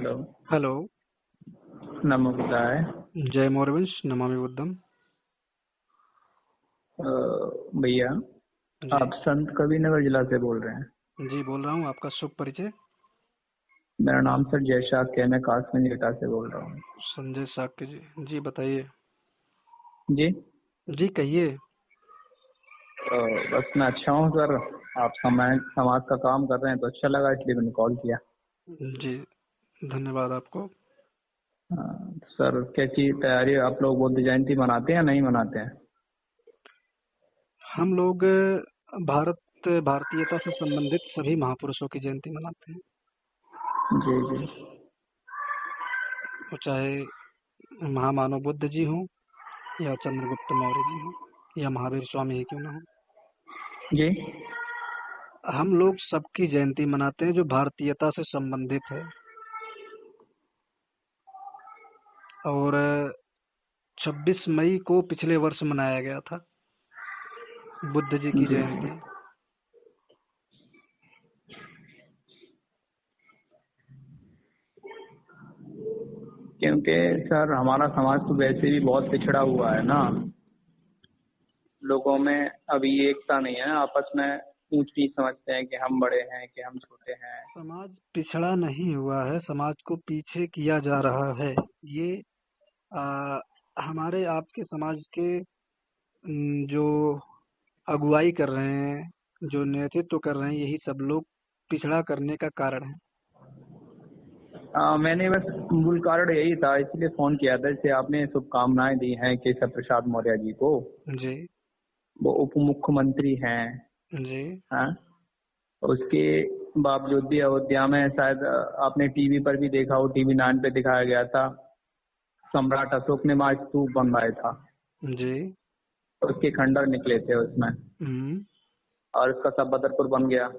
Hello. Hello. नमो बुद्धाय। जय मौर्यवंश नमामि बुद्धम। भैया, जी आप संत कबीरनगर जिला से बोल रहे हैं? जी बोल रहा हूँ। आपका शुभ परिचय? मेरा नाम सर जयशाक है, मैं कासगंज एटा से बोल रहा हूँ। संजय साक्य जी। जी बताइए। जी। जी कहिए। बस मैं अच्छा हूँ सर। आप समाज का काम कर रहे हैं तो अच्छा लगा, इसलिए मैंने कॉल किया। जी धन्यवाद आपको। सर, कैसी तैयारी, आप लोग बुद्ध जयंती मनाते हैं या नहीं मनाते हैं? हम लोग भारतीयता से संबंधित सभी महापुरुषों की जयंती मनाते हैं। जी जी। वो चाहे महामानव बुद्ध जी हों या चंद्रगुप्त मौर्य जी हों या महावीर स्वामी ही क्यों ना हो, जी। हम लोग सबकी जयंती मनाते हैं जो भारतीयता से संबंधित है। और 26 मई को पिछले वर्ष मनाया गया था बुद्ध जी की जी जयंती। क्योंकि सर हमारा समाज तो वैसे भी बहुत पिछड़ा हुआ है ना। लोगों में अभी एकता नहीं है, आपस में ऊंच नीच समझते हैं कि हम बड़े हैं कि हम छोटे हैं। समाज पिछड़ा नहीं हुआ है, समाज को पीछे किया जा रहा है। ये हमारे आपके समाज के जो अगुवाई कर रहे हैं, जो नेतृत्व कर रहे हैं, यही सब लोग पिछड़ा करने का कारण है। मैंने बस मूल कारण यही था, इसलिए फोन किया था। जैसे आपने शुभकामनाएं दी हैं केशव प्रसाद मौर्य जी को, जी वो उप मुख्यमंत्री हैं। जी हाँ, उसके बावजूद भी अयोध्या में शायद आपने टीवी पर भी देखा हो, टीवी 9 पे दिखाया गया था, सम्राट अशोक ने वहाँ स्तूप बनवाया था। जी। उसके खंडर निकले थे उसमें, और उसका सब बदरपुर बन गया,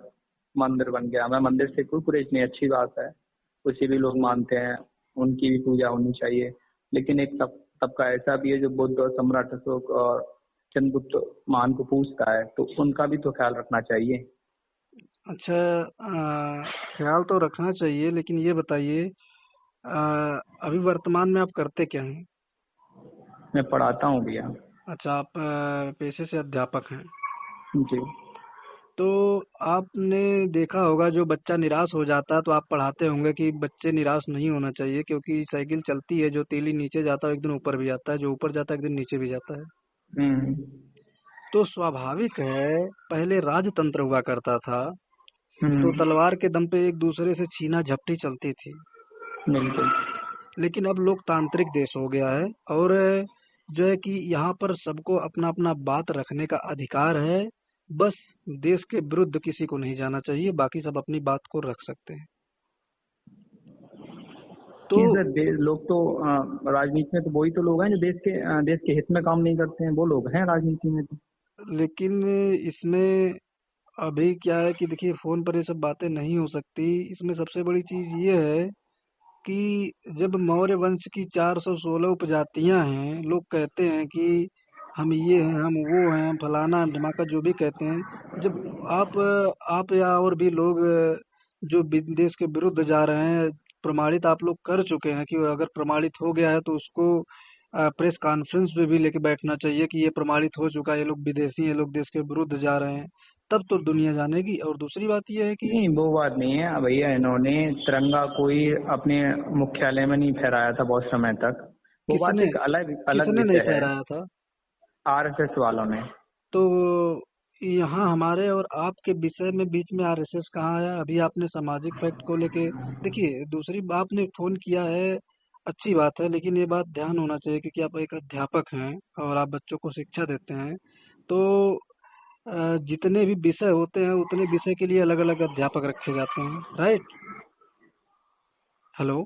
मंदिर बन गया। मैं मंदिर से कोई गुरेज नहीं, अच्छी बात है, उसे भी लोग मानते हैं, उनकी भी पूजा होनी चाहिए। लेकिन एक सबका ऐसा भी है जो बुद्ध और सम्राट अशोक और चंद्रगुप्त मान को पूछता है, तो उनका भी तो ख्याल रखना चाहिए। अच्छा, ख्याल तो रखना चाहिए, लेकिन ये बताइए अभी वर्तमान में आप करते क्या हैं? मैं पढ़ाता हूँ भैया। अच्छा, आप पेशे से अध्यापक हैं। जी तो आपने देखा होगा जो बच्चा निराश हो जाता है तो आप पढ़ाते होंगे कि बच्चे निराश नहीं होना चाहिए, क्योंकि साइकिल चलती है, जो तीली नीचे जाता है एक दिन ऊपर भी जाता है, जो ऊपर जाता है एक दिन नीचे भी जाता है। हम्म। तो स्वाभाविक है, पहले राजतंत्र हुआ करता था तो हम्म। तलवार के दम पे एक दूसरे से छीना झपटी चलती थी। बिल्कुल। लेकिन अब लोकतांत्रिक देश हो गया है, और जो है कि यहाँ पर सबको अपना अपना बात रखने का अधिकार है। बस देश के विरुद्ध किसी को नहीं जाना चाहिए, बाकी सब अपनी बात को रख सकते हैं। तो नहीं सर, लोग तो राजनीति में तो वही तो लोग हैं जो देश के हित में काम नहीं करते हैं, वो लोग हैं राजनीति में तो। लेकिन इसमें अभी क्या है कि देखिए, फोन पर ये सब बातें नहीं हो सकती। इसमें सबसे बड़ी चीज ये है कि जब मौर्य वंश की 416 उपजातियां हैं, लोग कहते हैं कि हम ये हैं, हम वो हैं, हम फलाना हम ढमाका, जो भी कहते हैं। जब आप या और भी लोग जो देश के विरुद्ध जा रहे हैं, प्रमाणित आप लोग कर चुके हैं कि अगर प्रमाणित हो गया है तो उसको प्रेस कॉन्फ्रेंस पे भी लेके बैठना चाहिए कि ये प्रमाणित हो चुका है, ये लोग विदेशी हैं, ये लोग देश के विरुद्ध जा रहे हैं, तब तो दुनिया जानेगी। और दूसरी बात ये है कि नहीं, वो बात नहीं है भैया। इन्होंने तिरंगा कोई अपने मुख्यालय में नहीं फहराया था बहुत समय तक। वो बात किसने एक अलग अलग किसने नहीं विषय है। फहराया था? आरएसएस वालों ने। तो यहाँ हमारे और आपके विषय में बीच में आरएसएस कहाँ आया? अभी आपने सामाजिक फैक्ट को लेके देखिए, दूसरी आपने फोन किया है, अच्छी बात है, लेकिन ये बात ध्यान होना चाहिए क्योंकि आप एक अध्यापक हैं और आप बच्चों को शिक्षा देते हैं। तो जितने भी विषय होते हैं उतने विषय के लिए अलग अलग अध्यापक रखे जाते हैं, राइट? हेलो।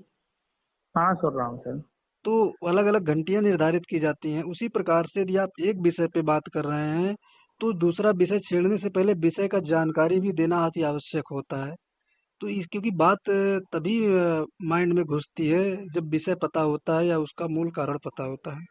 हाँ, सुन रहा हूँ सर। तो अलग अलग घंटियां निर्धारित की जाती हैं। उसी प्रकार से यदि आप एक विषय पे बात कर रहे हैं तो दूसरा विषय छेड़ने से पहले विषय का जानकारी भी देना अति आवश्यक होता है। तो इस क्योंकि बात तभी माइंड में घुसती है जब विषय पता होता है या उसका मूल कारण पता होता है।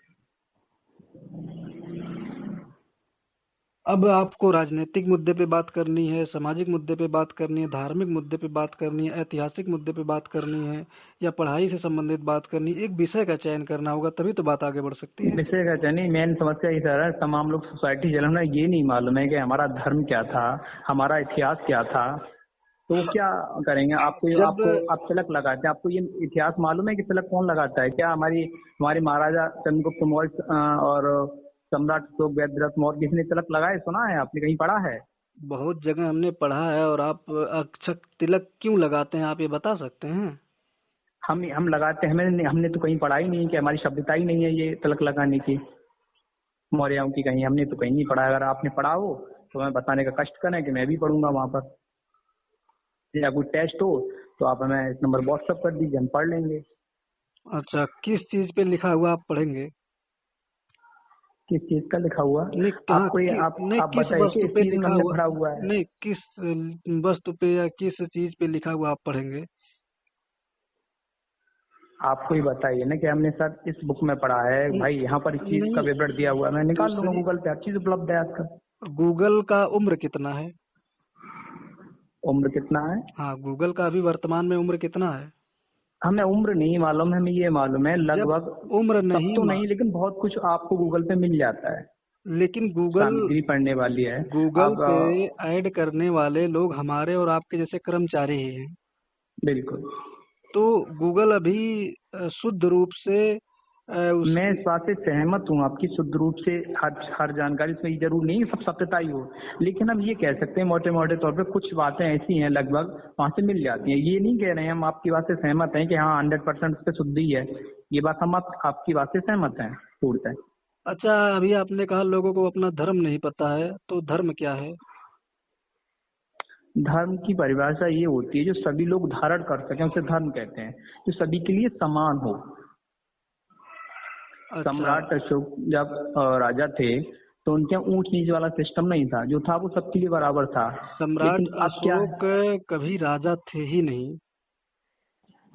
अब आपको राजनीतिक मुद्दे पे बात करनी है, सामाजिक मुद्दे पे बात करनी है, धार्मिक मुद्दे पे बात करनी है, ऐतिहासिक मुद्दे पे बात करनी है, या पढ़ाई से संबंधित बात करनी है, एक विषय का चयन करना होगा, तभी तो बात आगे बढ़ सकती है। विषय का चयन नहीं, मेन समस्या ये सर है, तमाम लोग सोसाइटी चल रहे हैं, ये नहीं मालूम है कि हमारा धर्म क्या था, हमारा इतिहास क्या था, तो वो क्या करेंगे। जब आप तिलक लगाते हैं, आपको ये इतिहास मालूम है कि तिलक कौन लगाता है? क्या हमारे महाराजा चंद्रगुप्त मौर्य और सम्राट अशोक गजपति मौर्य किसी ने तिलक लगाए, सुना है आपने, कहीं पढ़ा है? बहुत जगह हमने पढ़ा है। और आप अक्षत तिलक क्यों लगाते हैं, आप ये बता सकते हैं? हम लगाते हैं, हमने तो कहीं पढ़ा ही नहीं कि हमारी सभ्यता ही नहीं है ये तिलक लगाने की, मौर्यों की, कहीं हमने तो कहीं नहीं पढ़ा। अगर आपने पढ़ा हो तो मैं बताने का कष्ट करें कि मैं भी पढ़ूंगा वहां पर, या कोई टेस्ट हो तो आप हमें इस नंबर व्हाट्सअप कर दीजिए, हम पढ़ लेंगे। अच्छा, किस चीज पे लिखा हुआ आप पढ़ेंगे? किस चीज का लिखा हुआ? नहीं, कहाँ नहीं, आप किस बताइए कि वस्तु इस पे चीज में लिखा हमने हुआ? पढ़ा हुआ है। नहीं, किस वस्तु पे या किस चीज पे लिखा हुआ आप पढ़ेंगे? आपको ही बताइए ना कि हमने सर इस बुक में पढ़ा है भाई, यहाँ पर इस चीज का नहीं, विवरण दिया हुआ है, मैं निकाल लूंगा दूसरी, गूगल पे, हर चीज उपलब्ध है आजकल। गूगल का उम्र कितना है? उम्र कितना है? हाँ, गूगल का अभी वर्तमान में उम्र कितना है? हमें उम्र नहीं मालूम है, हमें ये मालूम है जब लगभग, उम्र सब नहीं तो नहीं लेकिन बहुत कुछ आपको गूगल पे मिल जाता है, लेकिन गूगल सामग्री पढ़ने वाली है। गूगल अब पे ऐड करने वाले लोग हमारे और आपके जैसे कर्मचारी ही हैं। बिल्कुल, तो गूगल अभी शुद्ध रूप से मैं इस बात से सहमत हूँ आपकी, शुद्ध रूप से हर जानकारी से ही जरूर नहीं सब सत्यता ही हो, लेकिन हम ये कह सकते हैं मोटे मोटे तौर पे कुछ बातें ऐसी हैं लगभग वहां से मिल जाती हैं। ये नहीं कह रहे हैं, हम आपकी बात से सहमत हैं कि हाँ 100% उस पर शुद्ध ही है, ये बात हम आपकी बात से सहमत हैं पूर्णतः। अच्छा, अभी आपने कहा लोगों को अपना धर्म नहीं पता है, तो धर्म क्या है? धर्म की परिभाषा ये होती है जो सभी लोग धारण कर सकें, उसे धर्म कहते हैं, जो सभी के लिए समान हो। अच्छा, सम्राट अशोक जब राजा थे तो उनके यहाँ ऊंच नीच वाला सिस्टम नहीं था, जो था वो सबके लिए बराबर था। सम्राट लेकिन अब क्या है, अशोक कभी राजा थे ही नहीं।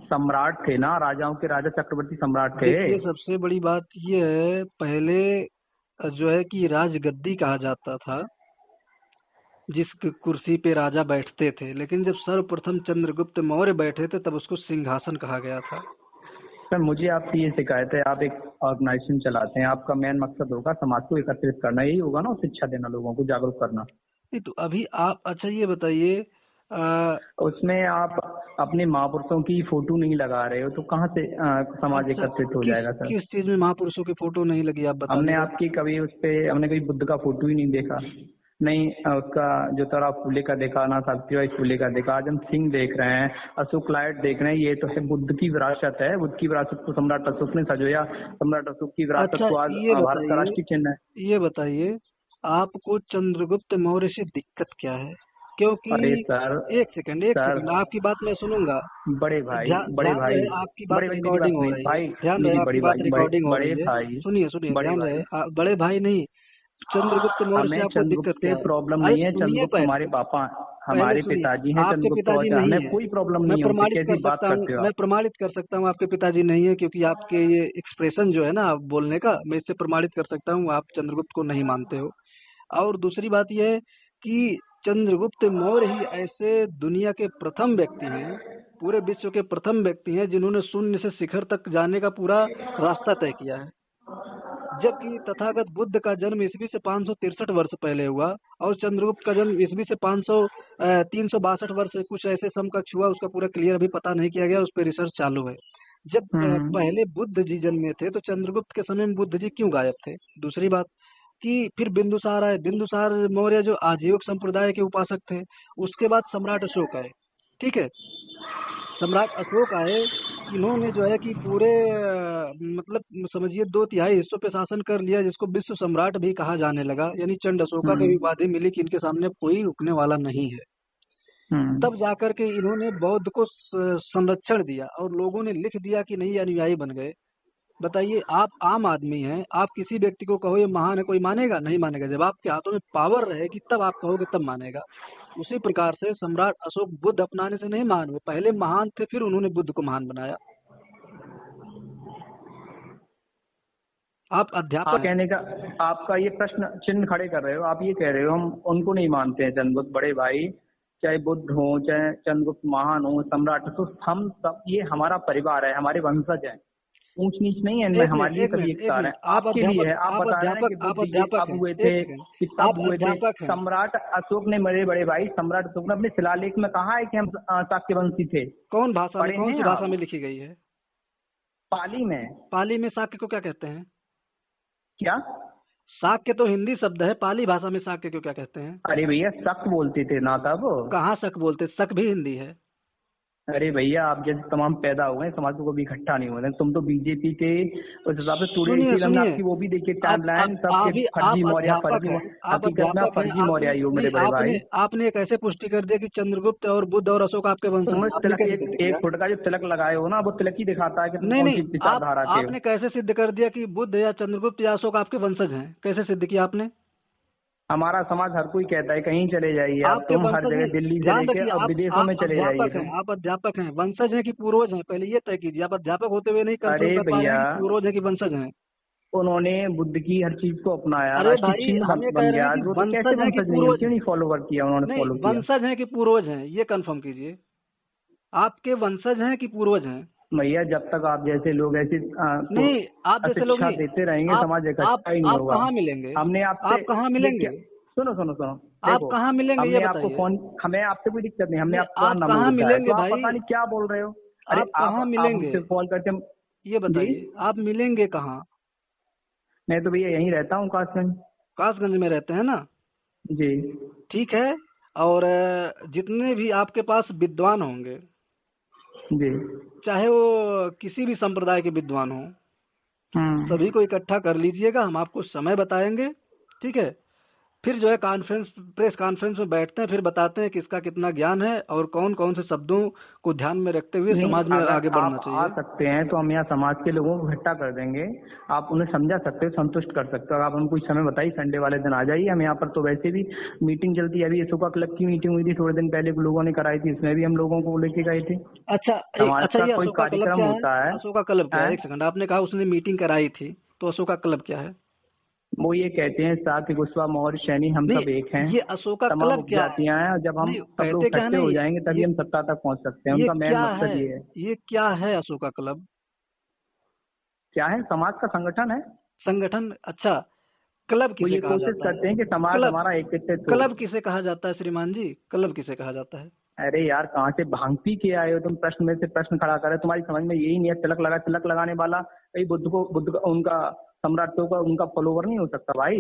सम्राट थे ना, राजाओं के राजा चक्रवर्ती सम्राट थे। देखिए, सबसे बड़ी बात ये है, पहले जो है कि राजगद्दी कहा जाता था, जिस कुर्सी पे राजा बैठते थे, लेकिन जब सर्वप्रथम चंद्रगुप्त मौर्य बैठे थे तब उसको सिंहासन कहा गया था। सर मुझे आपसे ये शिकायत है, आप एक ऑर्गेनाइजेशन चलाते हैं, आपका मेन मकसद होगा समाज को एकत्रित करना, यही होगा ना, शिक्षा देना, लोगों को जागरूक करना। नहीं तो अभी आप, अच्छा ये बताइए, उसमें आप अपने महापुरुषों की फोटो नहीं लगा रहे हो तो कहाँ से समाज अच्छा, एकत्रित हो किस जाएगा सर? किस चीज में महापुरुषों की फोटो नहीं लगी, आप बता हमने दीजिए। आपकी कभी उस पे हमने कभी बुद्ध का फोटो ही नहीं देखा, नहीं उसका जो तरा फूले का देखा, ना सावित्रीबाई फूले का देखा, आज हम सिंह देख रहे हैं, अशोक लाइट देख रहे हैं, ये तो है बुद्ध की विरासत है, बुद्ध की विरासत को सम्राट अशोक ने सजोया, सम्राट अशोक की विरासत अच्छा, को आज ये भारत का बताइए, राष्ट्रीय चिन्ह है। ये बताइए, आपको चंद्रगुप्त मौर्य से दिक्कत क्या है? क्योंकि अरे सर, एक सर सेकंड, आपकी बात मैं सुनूंगा। बड़े भाई, बड़े ध्यान भाई, रहे, आपकी बात बड़े भाई मेरी बात रिकॉर्डिंग हो सुनिए रही है। भाई, ध्यान रहे, मेरी आपकी बड़ी बात भाई, रिकॉर्डिंग हो बड़े रही है। भाई, सुनिए सुनिए, बड़े ध्यान भाई, रहे, बड़े भाई नहीं, चंद्रगुप्त मौर्य से हमें आपको दिक्कत चंद्रगुप्त से क्या है? प्रॉब्लम अरे नहीं है, सुनिए, चंद्रगुप्त हमारे पहले पापा, पहले हमारे सुनिए, पिताजी हैं आपके चंद्रगुप्त पिताजी मौर्य, नहीं हमें है। कोई प्रॉब्लम मैं नहीं है उनसे, प्रमाणित कर कैसी बात सकता हूँ, करते हो मैं आप? प्रमाणित कर सकता हूँ आपके पिताजी नहीं है, क्योंकि आपके ये एक्सप्रेशन जो है ना बोलने का, मैं इससे प्रमाणित कर सकता हूँ आप चंद्रगुप्त को नहीं मानते हो। और दूसरी बात यह है कि चंद्रगुप्त मौर्य ही ऐसे दुनिया के प्रथम व्यक्ति हैं, पूरे विश्व के प्रथम व्यक्ति हैं जिन्होंने शून्य से शिखर तक जाने का पूरा रास्ता तय किया है। जबकि तथागत बुद्ध का जन्म ईस्वी से 563 वर्ष पहले हुआ, और चंद्रगुप्त का जन्म ईस्वी से 362 वर्ष कुछ ऐसे समकक्ष हुआ, उसका पूरा क्लियर अभी पता नहीं किया गया, उस पर रिसर्च चालू है। जब हम्म। पहले बुद्ध जी जन्मे थे तो चंद्रगुप्त के समय में बुद्ध जी क्यों गायब थे? दूसरी बात कि फिर बिंदुसार आए, बिंदुसार मौर्य जो आजीविक संप्रदाय के उपासक थे। उसके बाद सम्राट अशोक आए, ठीक है, सम्राट अशोक आए, इन्होंने जो है कि पूरे मतलब समझिए 2/3 हिस्सों पे शासन कर लिया, जिसको विश्व सम्राट भी कहा जाने लगा। यानी चंड अशोका की हम्म। उपाधि मिली कि इनके सामने कोई रुकने वाला नहीं है। हम्म। तब जाकर के इन्होंने बौद्ध को संरक्षण दिया और लोगों ने लिख दिया कि नहीं, अनुयायी बन गए। बताइए, आप आम आदमी हैं, आप किसी व्यक्ति को कहो ये महान है, कोई मानेगा? नहीं मानेगा। जब आपके हाथों में पावर रहेगी तब आप कहोगे, तब मानेगा। उसी प्रकार से सम्राट अशोक बुद्ध अपनाने से नहीं महान हुए, पहले महान थे, फिर उन्होंने बुद्ध को महान बनाया। आप अध्यापक कहने का आपका ये प्रश्न चिन्ह खड़े कर रहे हो। आप ये कह रहे हो हम उनको नहीं मानते हैं चंद्रगुप्त बड़े भाई, चाहे बुद्ध हो चाहे चंद्रगुप्त महान हो सम्राट हो, तो हम सब ये हमारा परिवार है, हमारे वंशज हैं, ऊंच नीच नहीं है इनमें, हमारे लिए सभी एक सार है। आपके लिए है, आप बता रहे हैं कि बुद्ध ये कब हुए थे, कि कब हुए थे। सम्राट अशोक ने, मेरे बड़े भाई सम्राट अशोक ने अपने शिलालेख में कहा है कि हम शाक्यवंशी थे। कौन भाषा में, कौन सी भाषा में लिखी गई है? पाली में। पाली में शाक्य को क्या कहते हैं? क्या? शाक्य तो हिंदी शब्द है, पाली भाषा में शाक्य को क्या कहते हैं? अरे भैया शक बोलते थे ना तब। कहाँ शक बोलते? शक भी हिंदी है। अरे भैया आप जैसे तमाम पैदा हो गए, समाज को कभी इकट्ठा नहीं होने। तुम तो बीजेपी के उस हिसाब से स्टूडेंट आपकी वो भी देखिए टाइमलाइन सबके फर्जी मौर्य, फर्जी हकीकत में फर्जी मौर्य आई हो मेरे बड़े भाई। आपने एक ऐसे पुष्टि कर दिया कि चंद्रगुप्त और बुद्ध और अशोक आपके वंश। एक फुट का जो तिलक लगाए हो ना, वो तिलक ही दिखाता है कि नहीं नहीं, आपने कैसे सिद्ध कर दिया कि बुद्ध या चंद्रगुप्त या अशोक आपके वंशज हैं? कैसे सिद्ध किया आपने? हमारा समाज हर कोई कहता है कहीं चले जाइए आप, तुम हर जगह दिल्ली से लेकर अब विदेशों में चले जाइए। आप अध्यापक हैं, वंशज हैं कि पूर्वज हैं? पहले ये तय कीजिए। आप अध्यापक होते हुए नहीं कर अरे भैया पूर्वज है कि वंशज हैं? उन्होंने बुद्ध की हर चीज को अपनाया, अरे भाई हम ये कह रहे हैं कि वंशज हैं कि पूर्वज, क्यों नहीं फॉलोवर किया उन्होंने? फॉलो किया। वंशज हैं कि पूर्वज हैं, ये कंफर्म कीजिए। आपके वंशज हैं कि पूर्वज हैं? भैया जब तक आप जैसे लोग ऐसे नहीं, आप जैसे लोग देते रहेंगे, समाज इकट्ठा ही नहीं होगा। कहाँ मिलेंगे? हमने आपसे, आप कहाँ मिलेंगे? सुनो सुनो सुनो, आप कहाँ मिलेंगे ये आपको फोन, हमें आपसे कोई दिक्कत नहीं, हमने आपको आप कहाँ मिलेंगे भाई? पता नहीं क्या बोल रहे हो। अरे आप कहाँ मिलेंगे? कॉल करके हम ये बताइए, आप मिलेंगे कहाँ? मैं तो भैया यहीं रहता हूँ, कासगंज। कासगंज में रहते हैं ना जी? ठीक है। और जितने भी आपके पास विद्वान होंगे जी, चाहे वो किसी भी संप्रदाय के विद्वान हो, सभी को इकट्ठा कर लीजिएगा। हम आपको समय बताएंगे, ठीक है? फिर जो है प्रेस कॉन्फ्रेंस में बैठते हैं, फिर बताते हैं किसका कितना ज्ञान है और कौन कौन से शब्दों को ध्यान में रखते हुए समाज में आगे बढ़ना चाहिए। आ सकते हैं तो हम यहाँ समाज के लोगों को इकट्ठा कर देंगे, आप उन्हें समझा सकते हो, संतुष्ट कर सकते हो। आप हमको कुछ समय बताइए, संडे वाले दिन आ जाइए। हम यहाँ पर तो वैसे भी मीटिंग चलती है, अभी अशोका क्लब की मीटिंग हुई थी थोड़े दिन पहले, लोगों ने कराई थी, इसमें भी हम लोगों को लेके गए थे। अच्छा, ये कोई कार्यक्रम होता है? अशोका क्लब क्या है? एक सेकंड, आपने कहा उसने मीटिंग कराई थी, तो अशोका क्लब क्या है? वो ये कहते हैं शाक्य कुशवाहा मौर्य सैनी हम सब एक हैं, ये अशोका क्लब क्या जातियां हैं, और जब हम सब लोग इकट्ठे हो जाएंगे तभी हम सत्ता तक पहुंच सकते हैं। उनका मेन मकसद ये है। ये क्या है अशोका क्लब? क्या है? समाज का संगठन है। संगठन? अच्छा, क्लब किसे कहा जाता है? कोशिश करते हैं कि समाज हमारा एक। क्लब किसे कहा जाता है श्रीमान जी? क्लब किसे कहा जाता है? अरे यार कहाँ से भांग पी के आए हो तुम, प्रश्न में से प्रश्न खड़ा करे, तुम्हारी समझ में यही नहीं है। तिलक लगाने वाला कहीं बुद्ध का उनका सम्राट का उनका फॉलोवर नहीं हो सकता भाई।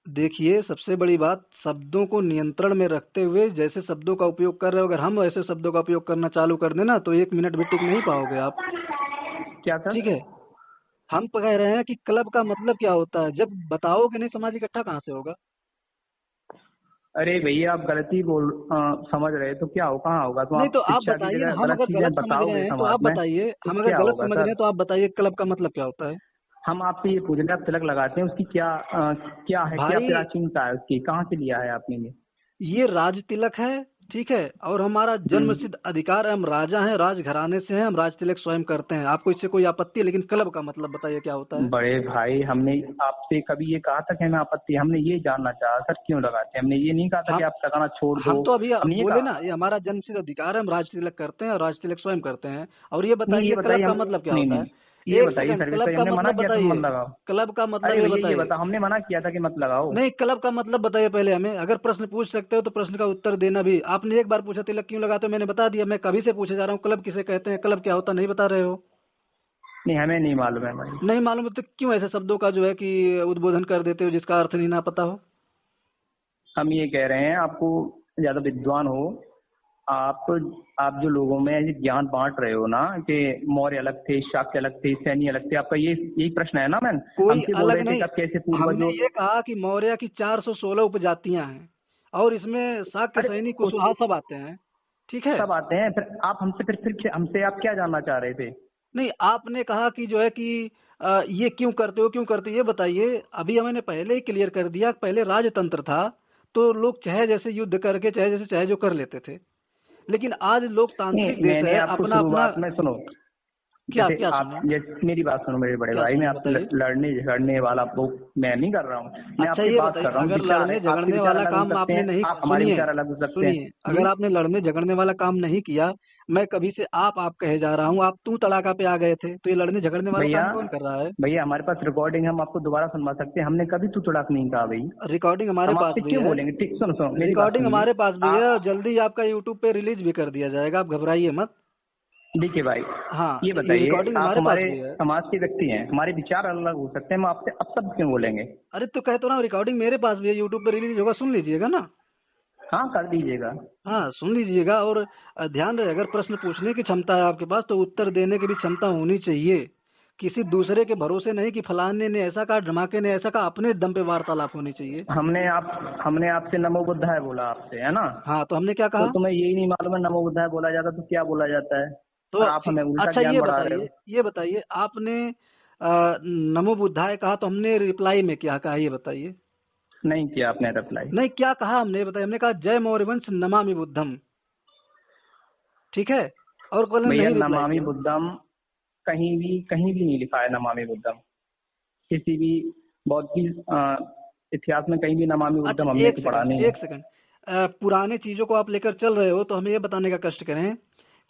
देखिए, सबसे बड़ी बात, शब्दों को नियंत्रण में रखते हुए जैसे शब्दों का उपयोग कर रहे हो, अगर हम ऐसे शब्दों का उपयोग करना चालू कर देना तो 1 मिनट भी टिक नहीं पाओगे आप। क्या सर? ठीक है, हम कह रहे हैं कि क्लब का मतलब क्या होता है, जब बताओगे नहीं समाज इकट्ठा कहाँ से होगा? अरे भैया आप गलती समझ रहे तो क्या हो, कहाँ होगा? तो नहीं तो आप बताइए, हम अगर गलत समझ रहे हैं तो आप बताइए, हम अगर गलत समझ रहे हैं तो आप बताइए क्लब का मतलब क्या होता है? हम आपसे ये पूछ रहे हैं, आप तिलक लगाते हैं, उसकी क्या है, क्या प्राचीनता है उसकी, कहाँ से लिया है आपने? ये राज तिलक है, ठीक है, और हमारा जन्म सिद्ध अधिकार है, हम राजा हैं, राजघराने से हैं, हम राज तिलक स्वयं करते हैं। आपको इससे कोई आपत्ति है? लेकिन क्लब का मतलब बताइए क्या होता है? बड़े भाई हमने आपसे कभी ये कहा था कि हमें आपत्ति? हमने ये जानना चाहा सर क्यों लगाते हैं, हमने ये नहीं कहा था कि आप लगाना छोड़ दो। हम तो अभी बोले ना, ये हमारा जन्म सिद्ध अधिकार है, हम राज तिलक करते हैं और राज तिलक स्वयं करते हैं। और ये बताइए क्लब का मतलब क्या होता है? ये बताइए सर, हमने मना किया था मत लगाओ। क्लब का मतलब ये बता, हमने मना किया था कि मत लगाओ। नहीं, क्लब का मतलब बताइए पहले हमें। अगर प्रश्न पूछ सकते हो तो प्रश्न का उत्तर देना भी। आपने एक बार पूछा तिलक क्यों लगाते हो, मैंने बता दिया। मैं कभी से पूछे जा रहा हूँ क्लब किसे कहते हैं, क्लब क्या होता, नहीं बता रहे हो? नहीं हमें नहीं मालूम है भाई। नहीं मालूम तो क्यों ऐसे शब्दों का जो है कि उद्बोधन कर देते हो जिसका अर्थ नहीं ना पता हो? हम ये कह रहे हैं, आपको ज्यादा विद्वान हो आप जो लोगों में ऐसे ज्ञान बांट रहे हो ना कि मौर्य अलग थे, शाक्य अलग थे, सैनी अलग थे, आपका यही प्रश्न है ना? मैम कोई अलग नहीं, कैसे हमने ये कहा कि मौर्य की 416 उपजातियां हैं और इसमें शाक्य, सैनी, कुशवाहा सब आते हैं, ठीक है? सब आते हैं। फिर आप हमसे आप क्या जानना चाह रहे थे? नहीं, आपने कहा कि जो है कि ये क्यों करते हो, ये बताइए। अभी मैंने पहले ही क्लियर कर दिया, पहले राजतंत्र था तो लोग चाहे जैसे युद्ध करके चाहे जो कर लेते थे, लेकिन आज लोकतांत्रिक देश है, अपना में सुनो, क्या जैसे क्या आप सुने? जैसे मेरी बात सुनो मेरे बड़े क्या भाई, मैं सुने आपसे बताइए। लड़ने झगड़ने वाला वो मैं नहीं कर रहा हूँ, मैं अच्छा आपसे ये बात बताइए, कर रहा हूँ। अगर विचार लड़ने है, आपके झगड़ने विचार वाला अलग हो काम सकते आपने हैं, नहीं, आप हमारे सुनिए विचार अलग हो सकते हैं सुनिए, जी। अगर आपने लड़ने झगड़ने वाला काम नहीं किया, मैं कभी से आप कहे जा रहा हूँ, आप तू तड़ाका पे आ गए थे, तो ये लड़ने झगड़ने वाला भैया काम कौन कर रहा है? भैया हमारे पास रिकॉर्डिंग, हम आपको दोबारा सुनवा सकते हैं, हमने कभी तू तड़ाक नहीं कहा भाई। रिकॉर्डिंग हमारे हम पास आपसे भी क्यों है। बोलेंगे? ठीक, सुनो सुनो मेरी बात रिकॉर्डिंग सुनिए हमारे पास भी है, और आप। जल्दी आपका यूट्यूब पे रिलीज भी कर दिया जाएगा, आप घबराइए मत। देखिए भाई, हाँ, ये ये बताइए, रिकॉर्डिंग आप हमारे पास हमारे भी है। समाज के व्यक्ति हैं, हमारे विचार अलग हो सकते हैं, हम आपसे अब सब क्यों बोलेंगे? अरे तो कह तो रहा हूँ, रिकॉर्डिंग मेरे पास भी है, यूट्यूब पे रिलीज होगा, सुन लीजिएगा ना। हाँ कर दीजिएगा। हाँ सुन लीजिएगा, और ध्यान रहे, अगर प्रश्न पूछने की क्षमता है आपके पास, तो उत्तर देने की भी क्षमता होनी चाहिए। किसी दूसरे के भरोसे नहीं कि फलाने ने ऐसा कहा, धमाके ने ऐसा कहा, अपने दम पे वार्तालाप होनी चाहिए। हमने आपसे नमो बुद्धाय बोला आपसे, है ना? हाँ, तो हमने क्या तो कहा? तुम्हें यही नहीं मालूम है नमो बुद्धाय बोला जाता तो क्या बोला जाता है? और तो आप हमें उल्टा अच्छा ज्ञान बढ़ा रहे हो। ये बताइए आपने नमो बुद्धाय कहा, तो हमने रिप्लाई में क्या कहा, ये बताइए। नहीं किया आपने रिप्लाई। नहीं, क्या कहा हमने, ये बताइए। हमने कहा जय मौर्यवंश नमामि बुद्धम, ठीक है, और कल भैया नहीं रिप्लाई नमामि किया। बुद्धम कहीं भी नहीं लिखा है नमामि बुद्धम। किसी भी बौद्ध की इतिहास में कहीं भी नमामि अच्छा बुद्धम हमने एक तो पढ़ा सेकंड, नहीं है। एक सेकंड, पुराने चीजों को आप लेकर चल रहे हो, तो हमें ये बताने का कष्ट करें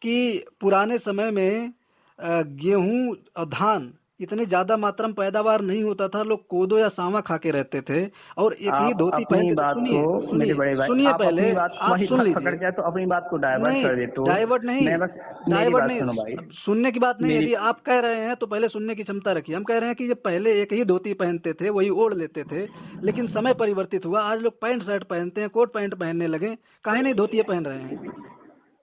कि पुराने समय में गेहूं और धान इतने ज्यादा मात्रा में पैदावार नहीं होता था, लोग कोदो या सांवा खा के रहते थे, और एक ही आप धोती अपनी पहनते थे। बात को, सुनिए मेरे सुनिए बड़े भाई, सुनिए, आप पहले अपनी बात आप वही सुन बात पकड़ लीजिए। के आए तो अपनी बात को डाइवर्ट नहीं, कर देते हो। डाइवर्ट नहीं, मैं बस मेरी डाइवर्ट बात नहीं, सुनो भाई। अब सुनने की बात नहीं। मेरी यदि आप कह रहे हैं तो पहले सुनने की क्षमता रखिए। हम कह रहे हैं कि ये पहले एक ही धोती पहनते थे, वही ओढ़ लेते थे, लेकिन समय परिवर्तित हुआ, आज लोग पैंट शर्ट पहनते हैं, कोट पैंट पहनने लगे, काहे नहीं धोती पहन रहे हैं,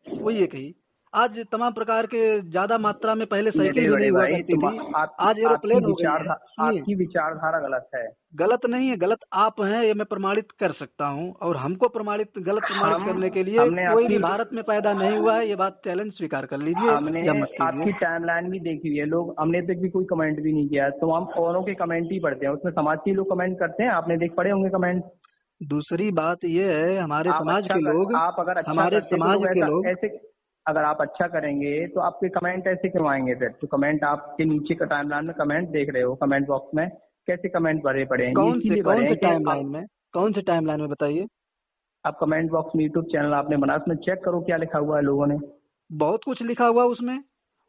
वही एक ही। आज तमाम प्रकार के ज्यादा मात्रा में, पहले साइकिल मेरे भी नहीं बड़े हुआ भाई, करती थी, आपकी आज आपकी एरोप्लेन हो गई है। विचारधारा सुनिए, आपकी विचारधारा गलत है। गलत नहीं है, गलत आप हैं, ये मैं प्रमाणित कर सकता हूँ, और हमको गलत प्रमाणित हम करने के लिए हमने कोई भी आपकी भारत में पैदा नहीं हुआ है, ये बात चैलेंज स्वीकार कर लीजिए हमने या मत कीजिए। आपकी टाइमलाइन भी देखी हुई है, लोग हमने तक भी कोई कमेंट भी नहीं किया है, तो हम औरों के कमेंट ही पढ़ते हैं, उसमें समाज के लोग कमेंट करते हैं, आपने देख पढ़े होंगे कमेंट। दूसरी बात ये है, आप अगर अच्छा हमारे करते तो समाज लोग के ऐसा लोग, ऐसे, अगर आप अच्छा करेंगे तो आपके कमेंट ऐसे क्यों आएंगे? फिर तो कमेंट आपके नीचे का टाइमलाइन में कमेंट देख रहे हो, कमेंट बॉक्स में कैसे कमेंट भरे पड़े हैं, ये इसीलिए भरे कौन से हैं कि टाइमलाइन में, कौन से टाइमलाइन में बताइए। आप कमेंट बॉक्स में यूट्यूब चैनल आपने बनाया, उसमें चेक करो क्या लिखा हुआ है लोगों ने। बहुत कुछ लिखा हुआ उसमें।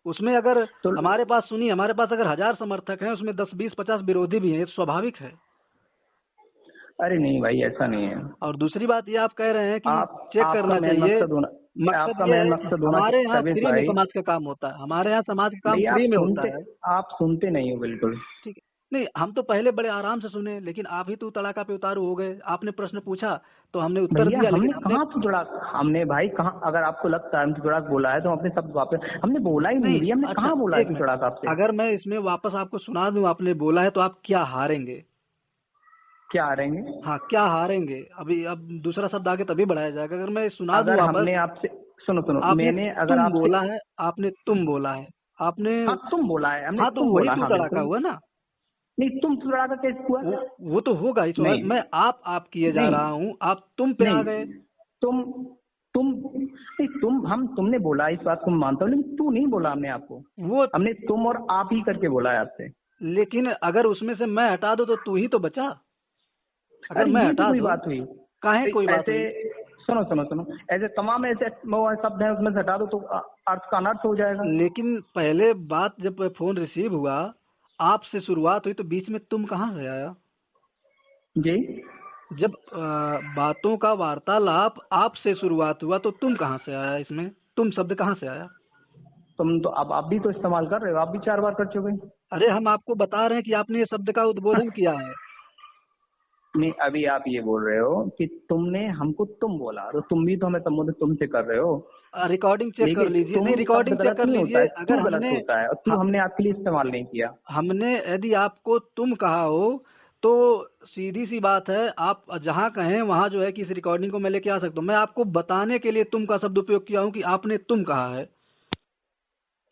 उसमें अगर तो हमारे पास, सुनिए, हमारे पास अगर 1000 समर्थक हैं, उसमें 10 20 50 विरोधी भी हैं, ये स्वाभाविक है। अरे नहीं भाई, ऐसा नहीं है। और दूसरी बात ये आप कह रहे हैं कि आप चेक आपका करना मेन चाहिए। मकसद होना मकसद आपका ये मेन है, मकसद होना हमारे यहाँ सर्विस फ्री में भाई। समाज का काम होता है, हमारे यहाँ समाज का काम भैया फ्री में होता है। आप सुनते नहीं हो बिल्कुल। ठीक है, नहीं, हम तो पहले बड़े आराम से सुने, लेकिन आप ही तो तड़ाका पे उतारू हो गए। आपने प्रश्न पूछा तो हमने उत्तर भैया दिया, हमने लेकिन हमने कहाँ तुतड़ा, हमने भाई कहाँ, अगर आपको लगता है हम तुतड़ा बोला है तो हम अपने शब्द वापस, हमने बोला ही नहीं नहीं। भैया, हमने अच्छा कहाँ बोला है एक मिनट, तुतड़ा आपसे? अगर मैं इसमें वापस आपको सुना दूं आपने बोला है, तो आप क्या हारेंगे? क्या हारेंगे? हाँ, क्या हारेंगे? अभी अब दूसरा शब्द आगे तभी बढ़ाया जाएगा, अगर मैं सुना दूं अगर वापस। हमने आपसे, सुनो सुनो, आपने मैंने अगर तुम आपसे, बोला है, आपने तुम बोला है, आपने। हाँ तुम बोला है, हमने हाँ, तो तुम वही बोला, तू हाँ तड़ाका बिल्कुल। हुआ ना। नहीं, तुम तुतड़ा का कैसे हुआ? वो तो होगा ही, नहीं मैं आप किए जा नहीं रहा हूँ, आप तुम पे आ नहीं, गए। तुम तुम नहीं, तुमने बोला, इस बात को मैं मानता हूँ, लेकिन तू नहीं बोला हमने आपको। वो, हमने तुम और आप ही करके बोला है आपसे। लेकिन अगर उसमें से मैं हटा दूं तो तू ही तो बचा। अगर अरे मैं ये भी हटा कोई दूं, बात हुई? काहे कोई बात ऐसे हुई? सुनो सुनो सुनो, ऐसे तमाम ऐसे शब्द हैं, उसमें से हटा दो तो अर्थ का अनर्थ हो जाएगा। लेकिन पहले बात, जब फोन रिसीव हुआ, आपसे शुरुआत हुई, तो बीच में तुम कहाँ से आया? जी, जब बातों का वार्तालाप आपसे शुरुआत हुआ, तो तुम कहाँ से आया? इसमें तुम शब्द कहाँ से आया? तुम तो अब आप भी तो इस्तेमाल कर रहे हो, आप भी 4 बार कर चुके। अरे हम आपको बता रहे हैं कि आपने ये शब्द का उद्बोधन किया है। नहीं, अभी आप ये बोल रहे हो कि तुमने हमको तुम बोला, तो तुम भी तो हमें संबोधित तुमसे कर रहे हो। रिकॉर्डिंग चेक कर लेकिन लीजिए। तुम नहीं, शब्द रिकॉर्डिंग चेक गलत कर नहीं होता लीजिए। है, तू अगर गलत होता है, और तू हमने आपके लिए इस्तेमाल नहीं किया। हमने यदि आपको तुम कहा हो, तो सीधी सी बात है, आप जहाँ कहें वहाँ जो है कि इस रिकॉर्डिंग को मैं लेके आ सकता हूँ। मैं आपको बताने के लिए तुम का शब्द उपयोग किया हूँ कि आपने तुम कहा है।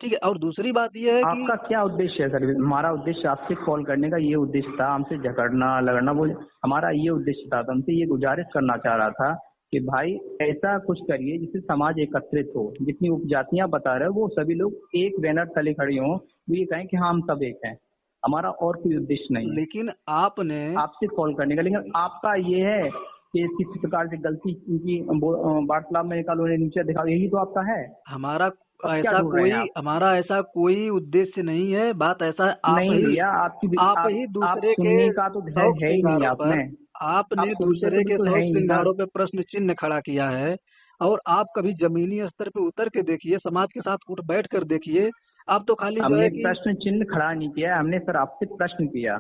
ठीक है, और दूसरी बात यह है कि आपका क्या उद्देश्य है सर? हमारा उद्देश्य आपसे कॉल करने का ये उद्देश्य था, हमसे झगड़ना लगड़ना वो हमारा ये उद्देश्य था। तो हमसे ये गुजारिश करना चाह रहा था कि भाई ऐसा कुछ करिए जिससे समाज एकत्रित हो, जितनी उपजातियां बता रहे हो वो सभी लोग एक बैनर तले खड़े हों, वो ये कहें कि हाँ हम सब एक हैं, हमारा और कोई उद्देश्य नहीं है लेकिन आपने आपसे कॉल करने का। लेकिन आपका ये है कि किसी प्रकार से गलती उनकी वार्तालाप में निकालो, उन्हें नीचे दिखाओ, यही तो आपका है। हमारा अब क्या ऐसा ढूंढ रहे हैं कोई आप? हमारा ऐसा कोई उद्देश्य नहीं है। बात ऐसा है, नहीं भैया, आपकी आप ही आप दूसरे के सुनने का तो शौक है ही नहीं श्रृंगारों आप पर में, आपने आप सुनते तो दूसरे के बिल्कुल है शौक ही नहीं सर। श्रृंगारों पे प्रश्न चिन्ह खड़ा किया है। और आप कभी जमीनी स्तर पे उतर के देखिए, समाज के साथ उठ बैठ कर देखिए। आप तो खाली जो हमने है कि प्रश्न चिन्ह खड़ा नहीं किया, हमने सर आपसे प्रश्न किया।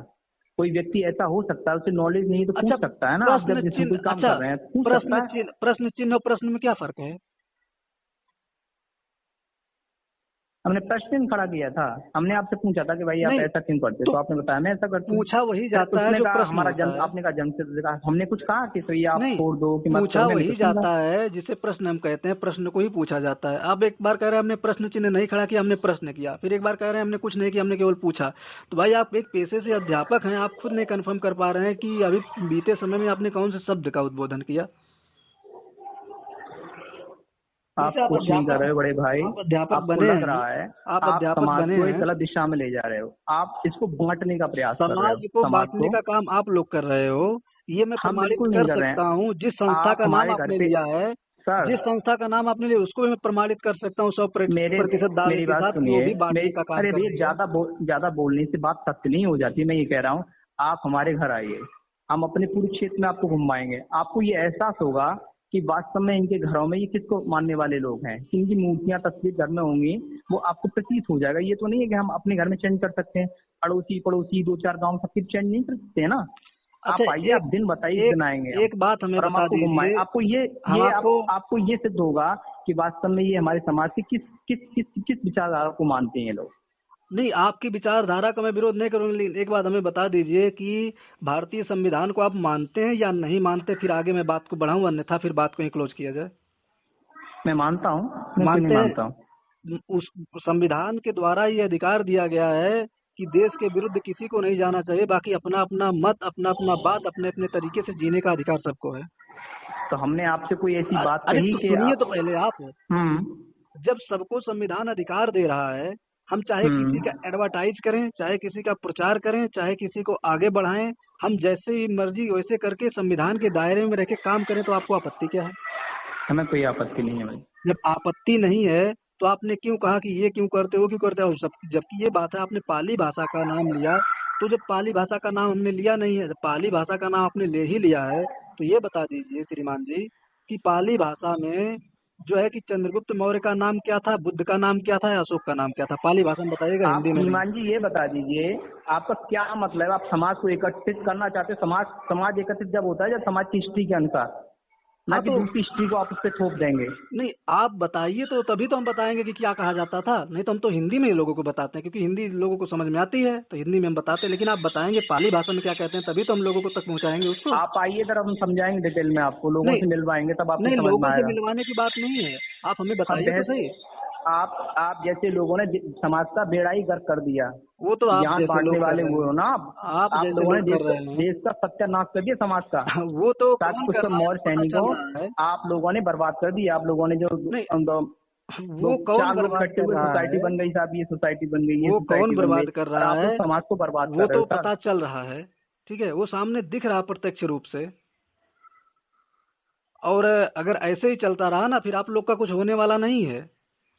कोई व्यक्ति ऐसा हो सकता है, उसे नॉलेज नहीं तो अच्छा, पूछ सकता है ना, आप जब प्रश्न जिसमें चिन्ह, कोई काम अच्छा, कर रहे हैं पूछ सकता है। प्रश्न चिन्ह और प्रश्न में क्या फर्क है? हमने प्रश्न नहीं खड़ा किया था, हमने आपसे पूछा था कि भाई आप नहीं, ऐसा क्यों करते, तो तो आपने बताया मैं ऐसा करती हूँ। पूछा वही फिर जाता है उसने जो कहा प्रश्न हमारा होता जन्म, है। आपने कहा जन्म से कहा, हमने कुछ कहा कि तो ये आप नहीं, छोड़ दो कि मत पूछा करो, मैंने वही तो सुन जाता रहा। है जिसे प्रश्न हम कहते हैं, प्रश्न को ही पूछा जाता है। अब एक बार कह रहे हैं हमने प्रश्न चिन्ह नहीं खड़ा किया, हमने प्रश्न किया, फिर एक बार कह रहे हैं हमने कुछ नहीं किया, हमने केवल पूछा। तो भाई आप एक पेशे से अध्यापक हैं, आप खुद नहीं कंफर्म कर पा रहे हैं कि अभी बीते समय में आपने कौन से शब्द का उद्बोधन किया। आप जैसे कुछ नहीं कर रहे हो बड़े भाई, आप अध्यापक आपको बने लग हैं, रहा है आप आप अध्यापक समाज बने को एक हैं। गलत दिशा में ले जा रहे हो, आप इसको बांटने का प्रयास कर रहे हो समाज को समाज बांटने को। का काम आप लोग कर रहे हो, ये मैं हम प्रमाणित बिल्कुल नहीं कर कर रहे सकता हैं। हूँ। जिस संस्था आप का नाम हमारे घर आपने पे लिया है, सर, जिस संस्था का नाम आपने लिया उसको भी मैं प्रमाणित कर सकता हूँ 100% मेरे दावे मेरी के बात साथ कि वो सुनिए। भी बांटने का काम अरे कर भैया, रही है। ज्यादा बोलने से बात सत्य नहीं हो जाती। मैं ये कह रहा हूँ आप हमारे घर आइए, हम अपने पूरे क्षेत्र में आपको घुमाएंगे, आपको ये एहसास होगा कि वास्तव में इनके घरों में ये किसको मानने वाले लोग हैं, किनकी मूर्तियां तस्वीर घर में होंगी, वो आपको प्रतीत हो जाएगा। ये तो नहीं है कि हम अपने घर में चेंज कर सकते हैं, अड़ोसी पड़ोसी 2-4 गांव सबकी चेंज नहीं कर सकते हैं ना। अच्छा, आप आइए, आप दिन बताइए, एक दिन आएंगे हम एक बात हमें और हम बता आपको घुमाएं। दीजिए। आपको हम आपको आपको ये सिद्ध होगा कि वास्तव में ये हमारे समाज के किस किस किस किस विचारधारा को मानते हैं ये लोग। नहीं, आपकी विचारधारा का मैं विरोध नहीं करूंगा, लेकिन एक बात हमें बता दीजिए कि भारतीय संविधान को आप मानते हैं या नहीं मानते, फिर आगे मैं बात को बढ़ाऊं, अन्यथा फिर बात को ही क्लोज किया जाए। मैं मानता हूँ, मैं क्यों नहीं मानते मानता हूँ। हैं? उस संविधान के द्वारा ये अधिकार दिया गया है कि देश के विरुद्ध किसी को नहीं जाना चाहिए, बाकी अपना अपना मत, अपना अपना बात, अपने अपने तरीके से जीने का अधिकार सबको है। तो हमने आपसे कोई ऐसी बात अरे कही तो कि सुनिए आप। तो पहले आप। जब सबको संविधान अधिकार दे रहा है, हम चाहे किसी का हम्म एडवर्टाइज करें, चाहे किसी का प्रचार करें, चाहे किसी को आगे बढ़ाएं, हम जैसे ही मर्जी वैसे करके संविधान के दायरे में रह के काम करें, तो आपको आपत्ति क्या है? हमें कोई आपत्ति नहीं है भाई। जब आपत्ति नहीं है तो आपने क्यों कहा कि ये क्यों करते हो, क्यों करते हो? सब जबकि ये बात है, आपने पाली भाषा का नाम लिया, तो जब पाली भाषा का नाम हमने लिया नहीं है, जब पाली भाषा का नाम आपने ले ही लिया है, तो ये बता दीजिए श्रीमान जी कि पाली भाषा में जो है कि चंद्रगुप्त मौर्य का नाम क्या था, बुद्ध का नाम क्या था, या अशोक का नाम क्या था? पाली भाषा में बताइएगा, आप हिंदी में नहीं। श्रीमान जी ये बता दीजिए, आपका क्या मतलब है? आप समाज को एकत्रित करना चाहते हो? समाज एकत्रित जब होता है जब समाज की हिस्ट्री के अनुसार, ना हाँ कि तो दूसरी हिस्ट्री को आप उस पर थोप देंगे। नहीं, आप बताइए तो तभी तो हम बताएंगे कि क्या कहा जाता था। नहीं तो हम तो हिंदी में ही लोगों को बताते हैं, क्योंकि हिंदी लोगों को समझ में आती है, तो हिंदी में हम बताते हैं। लेकिन आप बताएंगे पाली भाषा में क्या कहते हैं, तभी तो हम लोगों को तक पहुंचाएंगे उसको। आप आइए तरफ, हम समझाएंगे डिटेल में आपको, लोगों नहीं से मिलवाएंगे, तब आपको नहीं, समझ में लोगों से आएगा। मिलवाने की बात नहीं है, आप हमें हम बताइए तो बहस सही। आप जैसे लोगों ने समाज का बेड़ा ही गर्क कर दिया, वो तो आप ज्ञान जैसे बांटने लोग कर वाले रहे वो हो हैं, ना आप आप जैसे लोगों ने लोग कर रहे हैं। देश का सत्यानाश कर दिया समाज का। वो तो ताकि कौन कुछ कर तो रहा है मौर्य पता सैनिकों चल रहा है। आप लोगों ने बर्बाद कर दिया। आप लोगों ने जो नहीं, दो वो कौन चार लोग बर्बाद इकट्ठे कर हुए, रहा सोसाइटी है, बन गई साहब, ये सोसाइटी बन गई, ये वो कौन सोसाइटी बन गई, बर्बाद कर और रहा आप है, लोग समाज को बर्बाद वो कर रहे तो हो सर। पता चल रहा है। ठीक है, वो सामने दिख रहा प्रत्यक्ष रूप से। और अगर ऐसे ही चलता रहा ना, फिर आप लोग का कुछ होने वाला नहीं है।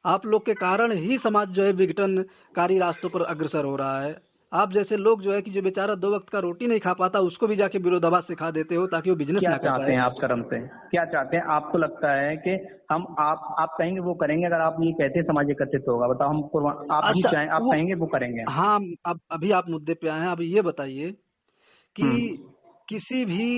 आप लोग के कारण ही समाज जो है विघटनकारी रास्तों पर अग्रसर हो रहा है। आप जैसे लोग जो है कि जो बेचारा 2 वक्त का रोटी नहीं खा पाता, उसको भी जाके विरोधाभास सिखा देते हो ताकि वो बिजनेस क्या ना कर चाहते पाए। हैं आप कर्म से? क्या चाहते हैं? आपको लगता है कि हम आप कहेंगे वो करेंगे? अगर आप ये कहते हैं समाज एकत्रित होगा, बताओ हम आप भी अच्छा, चाहें, आप वो कहेंगे वो करेंगे? हाँ, अब अभी आप मुद्दे पे आए हैं। अब ये बताइए कि हम्म किसी भी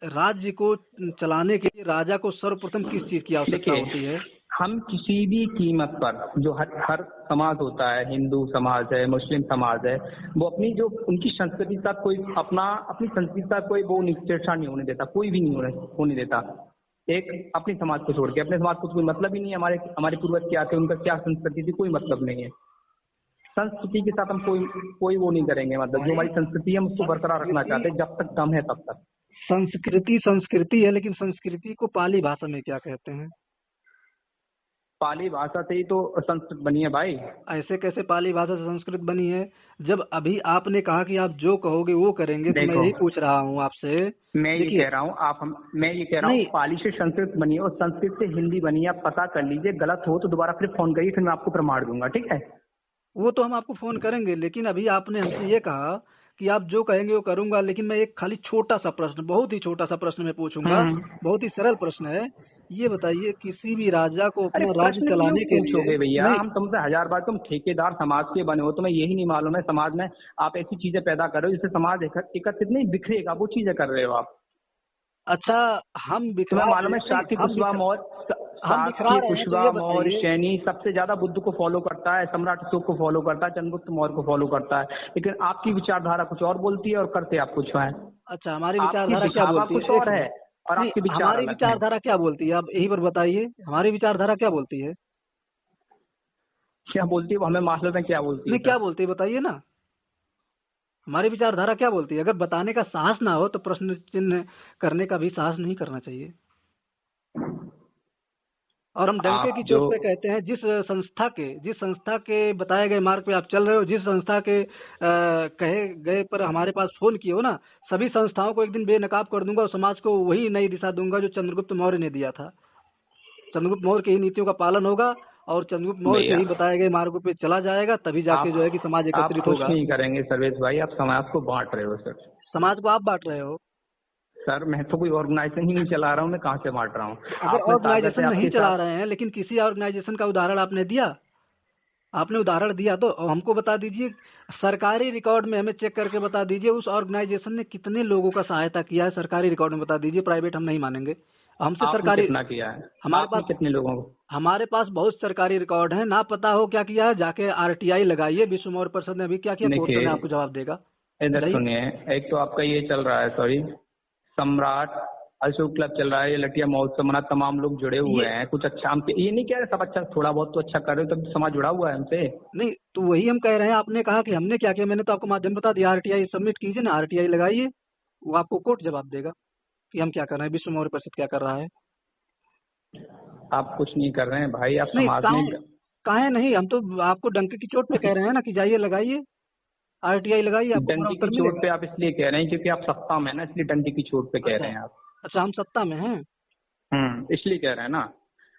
राज्य को चलाने के लिए राजा को सर्वप्रथम किस चीज की आवश्यकता देखिए, होती है? हम किसी भी कीमत पर, जो हर समाज होता है, हिंदू समाज है, मुस्लिम समाज है, वो अपनी जो उनकी संस्कृति का कोई अपनी संस्कृति का कोई वो छेड़छाड़ नहीं होने देता, कोई भी नहीं होने देता। एक अपनी समाज को छोड़ के, अपने समाज को कोई मतलब ही नहीं है। हमारे पूर्वज क्या थे, उनका क्या संस्कृति थी, कोई मतलब नहीं है। संस्कृति के साथ हम कोई वो नहीं करेंगे। मतलब जो भाई हमारी संस्कृति है हम उसको बरकरार रखना चाहते हैं, जब तक दम है तब तक। संस्कृति संस्कृति है, लेकिन संस्कृति को पाली भाषा में क्या कहते हैं? पाली भाषा से ही तो संस्कृत बनी है भाई। ऐसे कैसे पाली भाषा से संस्कृत बनी है? जब अभी आपने कहा कि आप जो कहोगे वो करेंगे, तो मैं देखो, यही पूछ रहा हूँ आपसे। मैं ये देखिए, कह रहा हूँ मैं ये कह रहा हूँ नहीं, पाली से संस्कृत बनी है और संस्कृत से हिंदी बनी है। आप पता कर लीजिए, गलत हो तो दोबारा फिर फोन करिए, फिर मैं आपको प्रमाण दूंगा, ठीक है? वो तो हम आपको फोन करेंगे, लेकिन अभी आपने हमसे ये कहा कि आप जो कहेंगे वो करूंगा। लेकिन मैं एक खाली छोटा सा प्रश्न, बहुत ही छोटा सा प्रश्न मैं पूछूंगा, हम्म। बहुत ही सरल प्रश्न है। ये बताइए, किसी भी राजा को अरे अपना राज्य प्रश्न क्यों चलाने के लिए, पूछोगे भैया? नहीं, हम तुमसे 1000 बार, तुम ठेकेदार समाज के बने हो, तुम्हें यही नहीं मालूम है समाज में आप ऐसी चीजें पैदा कर रहे हो जिससे समाज एकत्रित नहीं बिखरेगा, वो चीजें कर रहे हो आप। अच्छा, हम बिखरा तुम्हें मालूम है नहीं, साकी हम कुशवाहा बिखरा मौर्य, हम बिखरा साकी रहे हैं, तो ये कुशवाहा मौर्य बताइए। सैनी सबसे ज्यादा बुद्ध को फॉलो करता है, सम्राट अशोक को फॉलो करता है, चंद्रगुप्त मौर्य को फॉलो करता है, लेकिन आपकी विचारधारा कुछ और बोलती है और करते आप कुछ है। अच्छा, हमारी आपकी विचारधारा क्या दिखावा बोलती कुछ है? एक और है सेकंड। और नहीं, आपके विचार हमारी अलग हैं। विचारधारा क्या बोलती है, आप यही पर बताइए, हमारी विचारधारा क्या बोलती है? क्या बोलती है वो हमें मालूम है क्या बोलती है नहीं, क्या सर। बोलती है बताइए ना, हमारी विचारधारा क्या बोलती है? अगर बताने का साहस ना हो तो प्रश्न चिन्ह करने का भी साहस नहीं करना चाहिए। और हम डंके की आप जो चोट पे कहते हैं, जिस संस्था के बताए गए मार्ग पे आप चल रहे हो, जिस संस्था के कहे गए पर हमारे पास फोन किए हो ना, सभी संस्थाओं को एक दिन बेनकाब कर दूंगा और समाज को वही नई दिशा दूंगा जो चंद्रगुप्त मौर्य ने दिया था। चंद्रगुप्त मौर्य की ही नीतियों का पालन होगा और चंद्रगुप्त मौर्य के भैया, ही बताए गए मार्गों पे चला जाएगा, तभी जाके जो है कि समाज आप एकत्रित कुछ होगा। नहीं करेंगे सर्वेश भाई, आप समाज को बांट रहे हो सर। समाज को आप बांट रहे हो। सर मैं तो कोई ऑर्गेनाइजेशन ही नहीं चला रहा हूँ, मैं कहाँ से बांट रहा हूँ? अगर आपने कागज ऑर्गेनाइजेशन है नहीं आपके चला साथ। रहे हैं, लेकिन किसी ऑर्गेनाइजेशन का उदाहरण आपने दिया, आपने उदाहरण दिया तो हमको बता दीजिए। सरकारी रिकॉर्ड में हमें चेक करके बता दीजिए उस ऑर्गेनाइजेशन ने कितने लोगों का सहायता किया है, सरकारी रिकॉर्ड में बता दीजिए, प्राइवेट हम नहीं मानेंगे। हमसे आपने सरकारी, कितना किया है? हमारे आपने पास कितने लोगों को? हमारे पास बहुत सरकारी रिकॉर्ड है, ना पता हो क्या किया है, जाके आरटीआई लगाइए। विश्व मौर्य परिषद ने अभी क्या किया, कोर्ट में देखिए, आपको जवाब देगा। इधर बताइए। सुनिए, एक तो आपका ये चल रहा है, सॉरी, सम्राट अशोक क्लब चल रहा है, ये लटिया महोत्सव मना, तमाम लोग जुड़े हुए ये हैं, कुछ अच्छा हम ये नहीं कह रहे सब अच्छा, थोड़ा बहुत तो अच्छा कर रहे हो, तब समाज जुड़ा हुआ है हमसे। नहीं, तो वही हम कह रहे हैं। आपने कहा कि हमने क्या किया, मैंने तो आपको माध्यम बता दिया। आरटीआई सबमिट कीजिए ना, आरटीआई लगाइए, वो आपको कोर्ट जवाब देगा कि हम क्या कर रहे हैं, विश्व मौर्य परिषद क्या कर रहा है। आप कुछ नहीं कर रहे हैं भाई, आप नहीं, समाज में। काहे नहीं, हम तो आपको डंके की चोट पे कह रहे हैं ना कि जाइए लगाइए, आरटीआई लगाइए, आपको पूरा डंकी की उत्तर चोट मिलेगा। पे आप इसलिए कह रहे हैं क्योंकि आप सत्ता में है ना, इसलिए डंकी की चोट पे कह अच्छा, रहे हैं आप। अच्छा, हम सत्ता में हैं। इसलिए कह रहे हैं ना।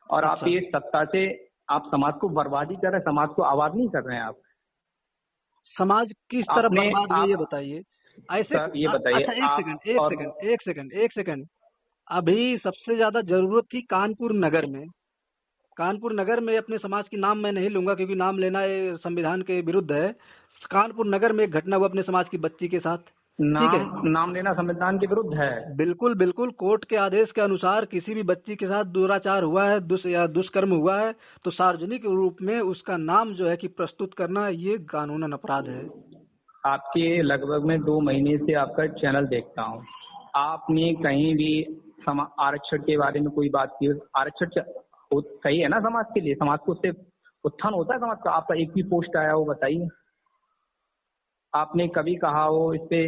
और आप अच्छा, ये सत्ता से आप समाज को बर्बादी कर रहे हैं, समाज को आबाद नहीं कर रहे हैं आप। समाज किस तरफ आपने बर्बाद हुआ ये आप बताइए। ऐसे सर ये बताइए अच्छा, एक आप सेकंड, एक और सेकंड, एक सेकंड, एक सेकंड। अभी सबसे ज्यादा जरूरत थी कानपुर नगर में। कानपुर नगर में अपने समाज की नाम मैं नहीं लूंगा क्योंकि नाम लेना ये संविधान के विरुद्ध है। कानपुर नगर में एक घटना हुआ अपने समाज की बच्ची के साथ। ठीक है, नाम लेना संविधान के विरुद्ध है। बिल्कुल बिल्कुल, कोर्ट के आदेश के अनुसार किसी भी बच्ची के साथ दुराचार हुआ है, या दुष्कर्म हुआ है, तो सार्वजनिक रूप में उसका नाम जो है कि प्रस्तुत करना, ये कानूनन अपराध है। आपके लगभग मैं 2 महीने से आपका चैनल देखता हूँ, आपने कहीं भी आरक्षण के बारे में कोई बात की? आरक्षण सही है ना समाज के लिए? समाज को उससे उत्थान होता है समाज का? आपका एक भी पोस्ट आया हो बताइए? आपने कभी कहा हो इस पे?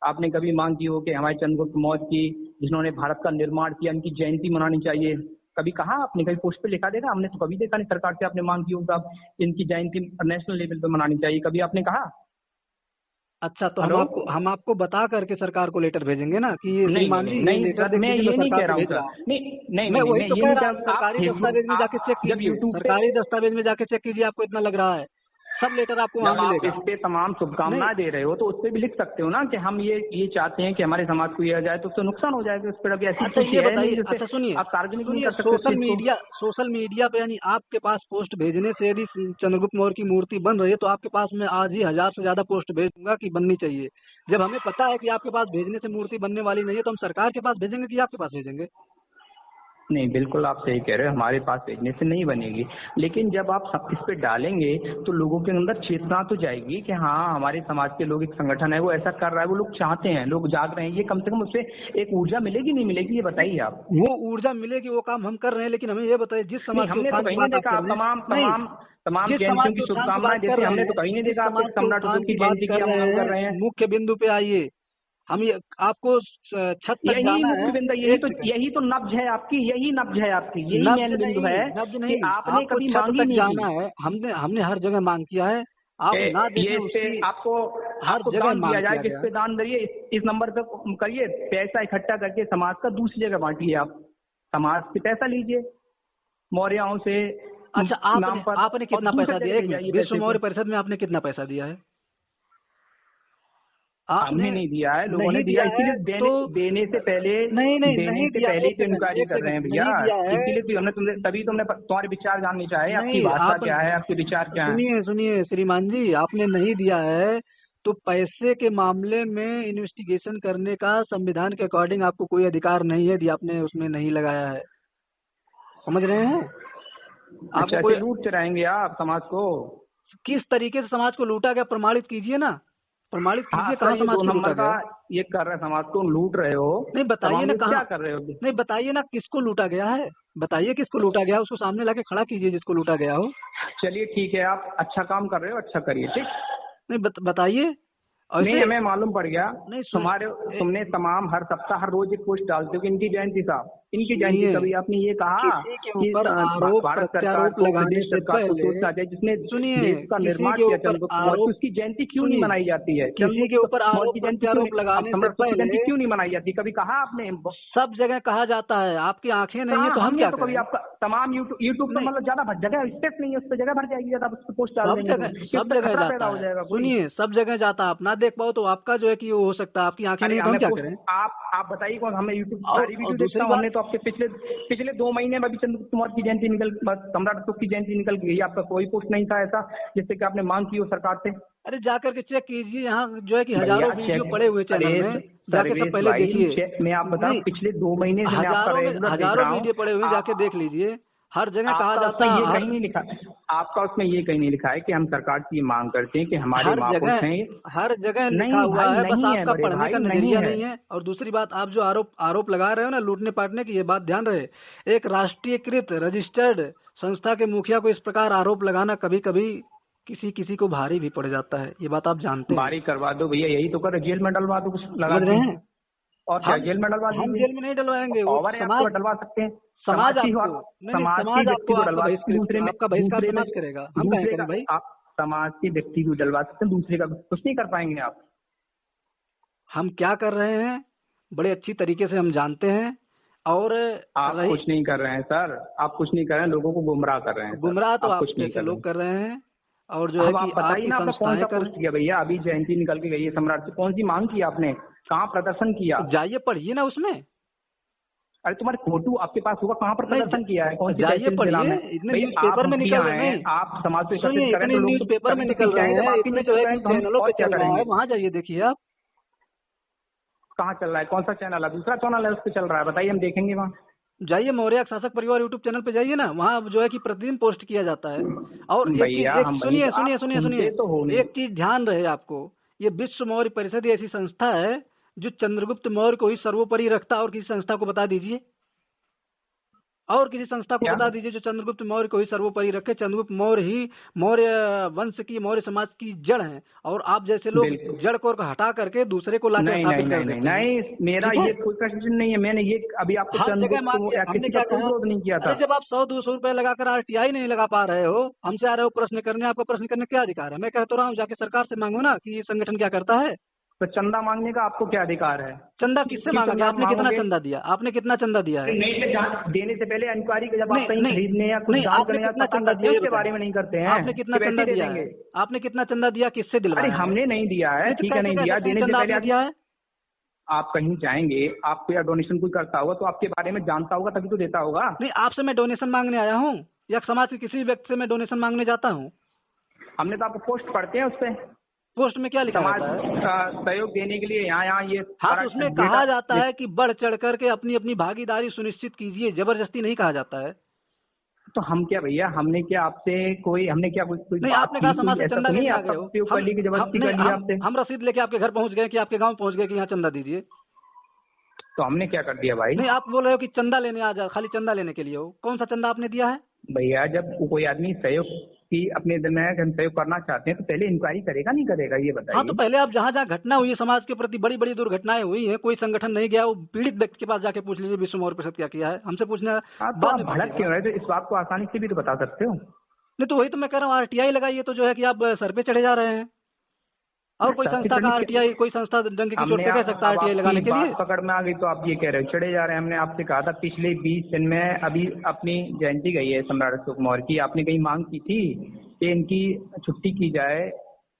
आपने कभी मांग की हो कि हमारे चंद्रगुप्त मौर्य की, जिन्होंने भारत का निर्माण किया, उनकी जयंती मनानी चाहिए? कभी कहा आपने? कभी पोस्ट पे लिखा देखा? हमने तो कभी देखा नहीं सरकार से आपने मांग की हो साहब इनकी जयंती नेशनल लेवल पे मनानी चाहिए, कभी आपने कहा? अच्छा, तो हेलो। हम आपको बता करके सरकार को लेटर भेजेंगे ना कि ये नहीं नहीं श्रीमान नहीं जी, ये नहीं लेटर सर, देख मैं लीजिए, मैं ये नहीं सरकार कह को रहा हूँ भेज सर। रहा हूँ। नहीं नहीं मैं नहीं नहीं, वही मैं तो ये कह नहीं रहा कह हूँ, रहा हूँ। सरकारी दस्तावेज में जाके चेक जब कीजिए, यूट्यूब पे, सरकारी दस्तावेज में जाके चेक कीजिए, आपको इतना लग रहा है, सब लेटर आपको वहाँ जब आप मिलेगा। इस पे तमाम नहीं, शुभकामनाएं दे रहे हो तो उस पे भी लिख सकते हो ना कि हम ये चाहते हैं कि हमारे समाज को यह जाए, तो उससे नुकसान हो जाएगा उस पर। अभी ऐसी अच्छा कुछ ये है नहीं बताइए, जिससे अच्छा सुनिए, आप सार्वजनिक नहीं सुनिए, कर सकते उस चीज को। सोशल मीडिया पे यानी आपके पास पोस्ट भेजने से यदि चंद्रगुप्त मौर्य की मूर्ति बन रही है तो आपके पास मैं आज ही 1000 से ज्यादा पोस्ट भेज दूंगा कि बननी चाहिए। जब हमें पता है कि आपके पास भेजने से मूर्ति बनने वाली नहीं है तो हम सरकार के पास भेजेंगे कि आपके पास भेजेंगे? नहीं, बिल्कुल आप सही कह रहे हो, हमारे पास भेजने से नहीं बनेगी, लेकिन जब आप सब इस पे डालेंगे तो लोगों के अंदर चेतना तो जाएगी कि हाँ हमारे समाज के लोग, एक संगठन है वो ऐसा कर रहा है, वो लोग चाहते हैं, लोग जाग रहे हैं, ये कम से कम उससे एक ऊर्जा मिलेगी नहीं मिलेगी, ये बताइए आप। वो ऊर्जा मिलेगी, वो काम हम कर रहे हैं, लेकिन हमें ये बताइए, जिस नहीं, समाज के हमने तो उत्थान की कहीं नहीं बात आप देखा कर आप रहे हैं, तमाम नहीं, तमाम तमाम जिस समाज जयंतियों के की उत्थान की बात शुभकामनाएं कर देते, रहे हमने हैं, तो कहीं नहीं जिस देखा आप समाज के सम्राट उत्थान अशोक की की बात जयंती की कर हम रहे मनाम कर हैं, रहे हैं। मुख्य बिंदु पे आइए। हम ये आपको छत तक यही जाना मुख्य है। बिंदु, यही तो नब्ज है आपकी, यही नब्ज है आपकी, यही नब्ज मेन बिंदु नहीं, है नब्ज कि नहीं, आपने आपको कभी छत मांगी तक नहीं जाना थी। है। हमने हर जगह मांग किया है, आप ना ये देखें इससे उसकी आपको हर आपको जगह दान दिया मांग जाए, किया किस गया। पे दान करिए, इस नंबर पे करिए, पैसा इकट्ठा करके समाज का दूसरी जगह बांटिए। आप समाज से पैसा लीजिए मौर्यों से अच्छा, नाम पर, आपने और कितना दूसरी पैसा दिया? जगह एक ले मिनट, जाइए विश्व पैसे को। मौर्य परिषद में आपने कितना पैसा दिया है? आपने हमने नहीं दिया है, लोगों ने नहीं दिया, दिया है इसीलिए तो देने से पहले, नहीं नहीं देने नहीं से दिया। पहले एक तो सेकंड, इंक्वायरी एक कर रहे हैं सेकंड, भैया। नहीं दिया है। इसीलिए तो हमने तभी तुमने तुम्हारे विचार जानने चाहे, आपकी नहीं, भाषा आप क्या है, आपके विचार क्या है। सुनिए सुनिए श्रीमान जी, आपने नहीं दिया है तो पैसे के मामले में इन्वेस्टिगेशन करने का संविधान के अकॉर्डिंग आपको कोई अधिकार नहीं है यदि आपने उसमें नहीं लगाया है। समझ रहे हैं? अच्छा, आपको ऐसे कोई लूट चलाएंगे आप समाज को? किस तरीके से समाज को लूटा गया प्रमाणित कीजिए ना, प्रमाणित हाँ कीजिए सर, कहाँ ये समाज दो को लूटा नंबर का गया। ये कर रहे, समाज को लूट रहे हो। नहीं तब बताइए हम ना ये कहाँ, क्या कर रहे हो? नहीं बताइए ना किसको लूटा गया है, बताइए किसको लूटा गया, उसको सामने लाके खड़ा कीजिए जिसको लूटा गया हो। चलिए ठीक है, आप अच्छा काम कर रहे हो, अच्छा करिए, ठीक। नहीं बताइए नहीं, ऐसे। हमें मालूम पड़ गया। नहीं तुमने तमाम हर सप्ताह हर रोज एक पोस्ट डालते हो कि इनकी जयंती साहब, इनकी जयंती। सुनिए, कभी आपने ये कहा किसी के कि ऊपर आरोप भारत सरकार प्रत्यारोप को, लगाने प्रदेश से सरकार को पहले, सोचना चाहिए, जिसने सुनिए, देश का किसी निर्माण के किया ऊपर चंद्रगुप्त मौर्य, आरोप, उसकी जयंती क्यों नहीं सुनिए, मनाई जाती है? किसी के ऊपर मौर्य आरोप की जयंती क्यों प्रत्यारोप लगाने से सम्राट की जयंती पहले क्यों नहीं मनाई जाती? कभी कहा आपने? सब जगह कहा जाता है, आपकी आंखें नहीं है तो हम हमने क्या तो कभी करें? आपका तमाम यूट्यूब तो नहीं, मतलब ज्यादा जगह स्पेस नहीं है, उस पर जगह भर जाएगी, ज्यादा उस पर पोस्ट डाल सब देंगे जगह, तो सब इससे जगह खतरा पैदा जाता हो है। जाएगा कोई। सुनिए, सब जगह जाता है, आप ना देख पाओ तो आपका जो है कि वो हो सकता है, आपकी आंखें अरे नहीं है तो हम हमें क्या करें? आप बताइए कौन, हमें यूट्यूब सारी और वीडियो दूसरी देखता हूँ। बात, हमने तो आपके पिछले 2 महीने में भी चंद्रगुप्त मौर्य की जयंती सम्राट अशोक की जयंती निकल गई, आपका कोई पोस्ट नहीं था ऐसा जिससे कि आपने मांग की हो सरकार से। अरे जाकर के चेक कीजिए, यहाँ जो है कि भैया हजारों वीडियो पड़े हुए चैनल अरे में, जाके सब पहले देखिए। मैं आप बता, नहीं, पिछले 2 महीने से मैं आपका रेगुलर देख हजारों रहा हूँ। वीडियो पड़े हुए हैं, जाके देख लीजिए। हर जगह कहा आपका जाता उसमें ये है, कहीं नहीं लिखा, आपका उसमें ये कहीं नहीं लिखा है कि हम सरकार से ये मांग करते हैं कि हमारे हर महापुरुष जगह, हैं। हर जगह लिखा नहीं हुआ भाई, है, बस नहीं है आपका बड़े पढ़ने भाई, का नहीं नजरिया है। नहीं है। और दूसरी बात, आप जो आरोप लगा रहे हो ना लूटने पाटने की, ये बात ध्यान रहे, एक राष्ट्रीयकृत रजिस्टर्ड संस्था के मुखिया को इस प्रकार आरोप लगाना कभी कभी किसी किसी को भारी भी पड़ जाता है, ये बात आप जानते हैं। बारी करवा दो भैया, यही तो कर, जेल में डलवा दो कुछ लगा समझ रहे के। हैं? और क्या, जेल में डलवा हम दीजिए। जेल में नहीं डलवाएंगे, वो पावर है आपको, समाज, डलवा सकते हैं। समाज समाज की आपको, नहीं नहीं, समाज व्यक्ति आपको को आपका डलवा सकते हैं, दूसरे में, आपका बहिष्कार दूसरे में, समाज करेगा, हम क्या दूसरे करें भाई? का आप समाज के व्यक्ति को डलवा सकते हैं, दूसरे का कुछ नहीं कर पाएंगे आप। हम क्या कर रहे हैं बड़े अच्छी तरीके से हम जानते हैं। और आप कुछ नहीं कर रहे हैं सर, आप कुछ नहीं कर रहे हैं, लोगों को गुमराह कर रहे हैं सर। गुमराह तो आप आप कुछ नहीं जैसे कर लोग रहे कर रहे हैं। और जो हैं। है अब कि आप बताइए आपकी ना, आपने कौन सा संस्थाएं पोस्ट किया भैया? अभी जयंती निकल के गई है सम्राट से, कौन सी मांग की आपने? कहाँ प्रदर्शन किया? जाइए पढ़िए ना उसमें। अरे तुम्हारे फोटो आपके पास होगा, कहाँ पर प्रदर्शन किया है, कौन सी जाइए तहसील जिला में? पढ़िए, इतने भाई न्यूज़पेपर आप में निकल मुखिया रहे हैं, हैं, आप समाज को सुनिए, एकत्रित करें इतने तो लोग न्यूज़पेपर में तभी तो निकल पीछे रहे आएंगे। जब हैं, आप ही इतने नहीं जो चल है रहे कि हैं तो हम चैनलों और पे क्या चल रहा है, करेंगे? वहाँ जाइए देखिए आप। कहाँ चल रहा है, कौन सा चैनल है? दूसरा चैनल है उस पर चल रहा है, बताइए, हम देखेंगे वहाँ। जाइए मौर्य शासक परिवार यूट्यूब चैनल पे जाइए ना, वहाँ जो है कि प्रतिदिन पोस्ट किया जाता है। और एक चीज, भैया एक हम वही सुनिए तो, सुनिए आप सुनिए सुनते सुनिए, तो हो नहीं। एक चीज ध्यान रहे आपको, ये विश्व मौर्य परिषद ऐसी संस्था है जो चंद्रगुप्त मौर्य को ही सर्वोपरि रखता है। और किसी संस्था को बता दीजिए, और किसी संस्था को क्या? बता दीजिए जो चंद्रगुप्त मौर्य को ही सर्वोपरि रखे। चंद्रगुप्त मौर्य ही मौर्य वंश की, मौर्य समाज की जड़ है। और आप जैसे लोग बिल्कुल। जड़ को हटा करके दूसरे को लाकर नहीं स्थापित नहीं कर नहीं देते नहीं हैं। नहीं, मेरा ठीक है? ये कोई प्रश्न नहीं है। मैंने ये अभी आपको हर जगह चंद्रगुप्त को मांगिए, या हमने किसी क्या का कोई कहा? विरोध नहीं किया था। अरे जब आप 100-200 रुपए लगाकर आरटीआई नहीं लगा पा रहे हो, हमसे आ रहे हो प्रश्न करने, आपका प्रश्न करने क्या अधिकार है? मैं कह तो रहा हूँ जाके सरकार से मांगो ना कि ये संगठन क्या करता है। तो चंदा मांगने का आपको क्या अधिकार है? चंदा किससे मांगा गया? आपने कितना चंदा दिया? आपने कितना चंदा दिया है? देने से पहले इंक्वायरी के, जब आप नहीं कहीं नहीं खरीदने या कुछ नहीं, दान आपने करने या कितना पता चंदा करते दिया हैं, ये उसके बताएं। बारे में नहीं करते हैं आपने कितना कि चंदा वैसे दे दिया देंगे। है? आपने कितना चंदा दिया, किससे अरे दिलवाया है? हमने नहीं दिया है, नहीं तो ठीक है, कैसे नहीं कह दिया। सकते हैं देने से चंदा पहले आपने दिया है? आप कहीं जाएंगे, आपको या डोनेशन कोई करता होगा तो आपके बारे में जानता होगा, तभी तो देता होगा। नहीं, आपसे मैं डोनेशन मांगने आया हूँ या समाज के किसी व्यक्ति से मैं डोनेशन मांगने जाता हूँ? हमने तो आपको पोस्ट पढ़ते हैं, उस पर पोस्ट में क्या लिखा समाज रहता है? का सहयोग देने के लिए यहाँ ये हाँ, तो उसमें कहा जाता है कि बढ़ चढ़ करके अपनी अपनी भागीदारी सुनिश्चित कीजिए, जबरदस्ती नहीं कहा जाता है। तो हम क्या भैया, हमने क्या आपसे कोई, हमने क्या कोई नहीं, बात आपने की, कहा समाज कोई से ऐसा चंदा तो नहीं लेने है आ गए आपका हो। उपयोग कर ली कि जबरदस्ती कर लिया आपसे। हम रसीद लेके आपके घर पहुंच गए कि आपके गांव पहुंच गए कि यहाँ चंदा दीजिए। तो हमने क्या कर दिया भाई? नहीं, आप बोल रहे हो कि चंदा लेने आ जा, खाली चंदा लेने के लिए हो। कौन सा चंदा आपने दिया है? भैया जब कोई आदमी सहयोग की अपने दिन में हम सहयोग करना चाहते हैं तो पहले इंक्वायरी करेगा नहीं करेगा ये हाँ, तो बताइए। पहले आप जहाँ जहाँ घटना हुई है समाज के प्रति, बड़ी बड़ी दुर्घटनाएं हुई हैं, कोई संगठन नहीं गया, वो पीड़ित व्यक्ति के पास जाके पूछ लीजिए विश्व मौर्य परिषद क्या किया है, हमसे पूछना हाँ तो बाद आप में भड़क पूछिएगा। क्यों रहे? तो इस बात को आसानी से भी तो बता सकते हो। नहीं तो वही तो मैं कह रहा हूँ, आरटीआई लगाइए तो जो है कि आप सर पे चढ़े जा रहे हैं। और कोई सर पे संस्था का चढ़ने आरटीआई, कोई संस्था डंके की चोट हमने पे कह सकता है अब आरटीआई आपकी लगाने के बात लिए? पकड़ में आ गई तो आप ये कह रहे हो चढ़े जा रहे हैं। हमने आपसे कहा था पिछले 20 दिन में अभी अपनी जयंती गई है सम्राट अशोक मौर्य की, आपने कहीं मांग की थी कि इनकी छुट्टी की जाए,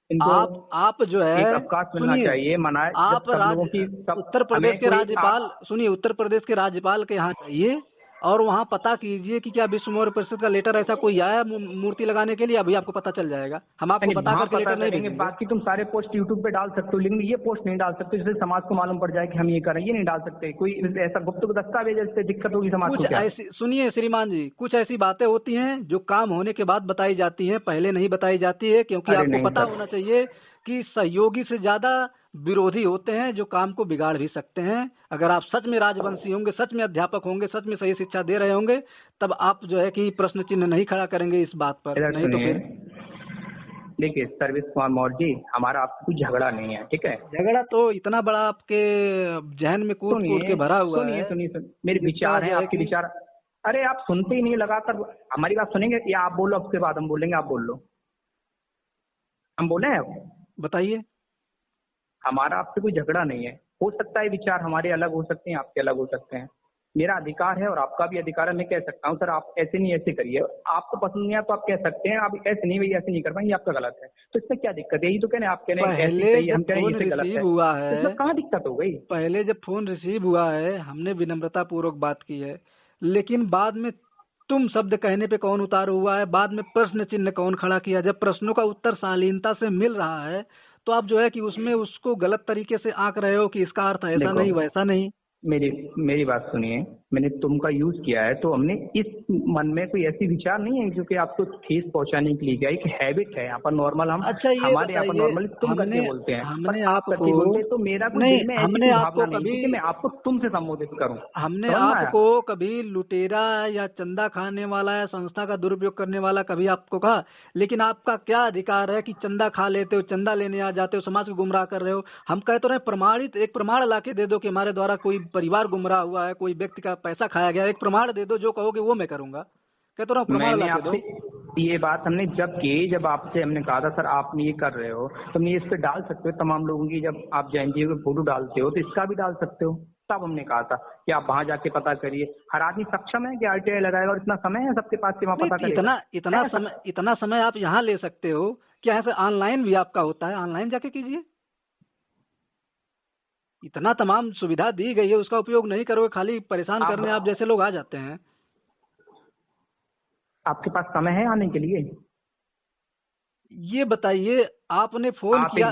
इनको आप जो एक है, अवकाश मिलना सुनिए, चाहिए, मनाए आप जब सब लोगों की सब उत्तर प्रदेश हमें के कोई राज्यपाल, सुनिए, उत्तर प्रदेश के राज्यपाल के यहाँ जाइए और वहाँ पता कीजिए कि क्या विश्व मौर्य परिषद का लेटर ऐसा कोई आया मूर्ति लगाने के लिए, अभी आपको पता चल जाएगा। हम आपको बता वहाँ करके पता लेटर नहीं करेंगे। भेजेंगे। बाकी तुम सारे पोस्ट यूट्यूब पे डाल सकते हो लेकिन ये पोस्ट नहीं डाल सकते जिससे समाज को मालूम पड़ जाए कि हम ये कर रहे हैं, ये नहीं डाल सकते। कोई ऐसा गुप्त दस्तावेज इससे दिक्कत होगी समाज को कुछ क्या? ऐसी, सुनिए श्रीमान जी, कुछ ऐसी बातें होती हैं जो काम होने के बाद बताई जाती हैं, पहले नहीं बताई जाती है, क्योंकि अरे आपको नहीं पता सर, होना चाहिए कि सहयोगी से ज्यादा विरोधी होते हैं जो काम को बिगाड़ भी सकते हैं। अगर आप सच में राजवंशी होंगे, सच में अध्यापक होंगे, सच में सही शिक्षा दे रहे होंगे, तब आप जो है कि प्रश्न चिन्ह नहीं खड़ा करेंगे इस बात पर, इधर नहीं तो सुनिए। फिर। देखिए सर्विस कुमार मौर्य जी, हमारा आपसे कोई झगड़ा नहीं है, ठीक है? झगड़ा तो इतना बड़ा आपके जहन में कूट कूट सुनिए के भरा हुआ सुनिए है, सुनिए सुनिए, मेरे जिसका विचार हैं जो है आपके कि विचार। अरे आप सुनते ही नहीं, लगाकर हमारी बात सुनेंगे या आप बोलो, उसके बाद हम बोलेंगे, आप बोल लो। हम बोले हैं अब? बताइए। हमारा आपसे कोई झगड़ा नहीं है। हो सकता है विचार हमारे अलग हो सकते हैं, आपके अलग हो सकते हैं, मेरा अधिकार है और आपका भी अधिकार है। मैं कह सकता हूँ सर आप ऐसे नहीं ऐसे करिए, आपको पसंद नहीं है तो आप कह सकते हैं, आप ऐसे नहीं, भैया ऐसे नहीं कर पाएंगे, आपका गलत है। तो इसमें क्या दिक्कत है? यही तो कहने, आप कह रहे हैं ऐसे पहले सही है, हम जब कह रहे हैं फोन ऐसे गलत रिसीव है, हुआ तो इसमें है, कहाँ दिक्कत हो गई? पहले जब फोन रिसीव हुआ है हमने विनम्रता पूर्वक बात की है, लेकिन बाद में तुम शब्द कहने पे कौन उतारू हुआ है, बाद में प्रश्न चिन्ह कौन खड़ा किया? जब प्रश्नों का उत्तर शालीनता से मिल रहा है तो आप जो है कि उसमें उसको गलत तरीके से आंक रहे हो कि इसका अर्थ ऐसा देखो नहीं वैसा नहीं। मेरी मेरी बात सुनिए, मैंने तुम का यूज किया है तो हमने इस मन में कोई ऐसी विचार नहीं है जो कि आपको ठेस पहुंचाने के लिए, क्या एक हैबिट है यहाँ पर नॉर्मल, हम अच्छा ये हमारे यहाँ पर बताइए, नॉर्मली तुम करके हमने बोलते हैं, हमने पर आप करके बोलते हैं, तो मेरा कोई नहीं, दिल में ऐसी हमने कोई आपको भावना नहीं कभी थी कि मैं आपको तुमसे संबोधित करूं। हमने समझ में आया? आपको कभी लुटेरा या चंदा खाने वाला या संस्था का दुरुपयोग करने वाला कभी आपको कहा? लेकिन आपका क्या अधिकार है कि चंदा खा लेते हो, चंदा लेने आ जाते हो, समाज को गुमराह कर रहे हो? हम कहते रहे प्रमाणित, एक प्रमाण लाके दे दो कि हमारे द्वारा कोई परिवार गुमराह हुआ है, कोई व्यक्ति का पैसा खाया गया, एक प्रमाण दे दो, जो कहोगे वो मैं करूंगा। कहते रहो प्रमाण मैंने लाके दो। आपसे ये बात हमने जब की, जब आपसे हमने कहा था सर आप ये कर रहे हो तो हमने इस पे डाल सकते हो तमाम लोगों की, जब आप जयंती पे फोटो डालते हो तो इसका भी डाल सकते हो, तब हमने कहा था कि आप वहां जाके पता करिए। हर आदमी सक्षम है कि आरटीआई लगाएगा और इतना समय है सबके पास कि वहाँ नहीं पता तो करेगा? इतना समय आप यहाँ ले सकते हो, क्या ऐसे ऑनलाइन भी आपका होता है? ऑनलाइन जाके कीजिए। इतना तमाम सुविधा दी गई है, उसका उपयोग नहीं करोगे, खाली परेशान करने आप जैसे लोग आ जाते हैं। आपके पास समय है आने के लिए? ये बताइए, आपने फोन आप किया,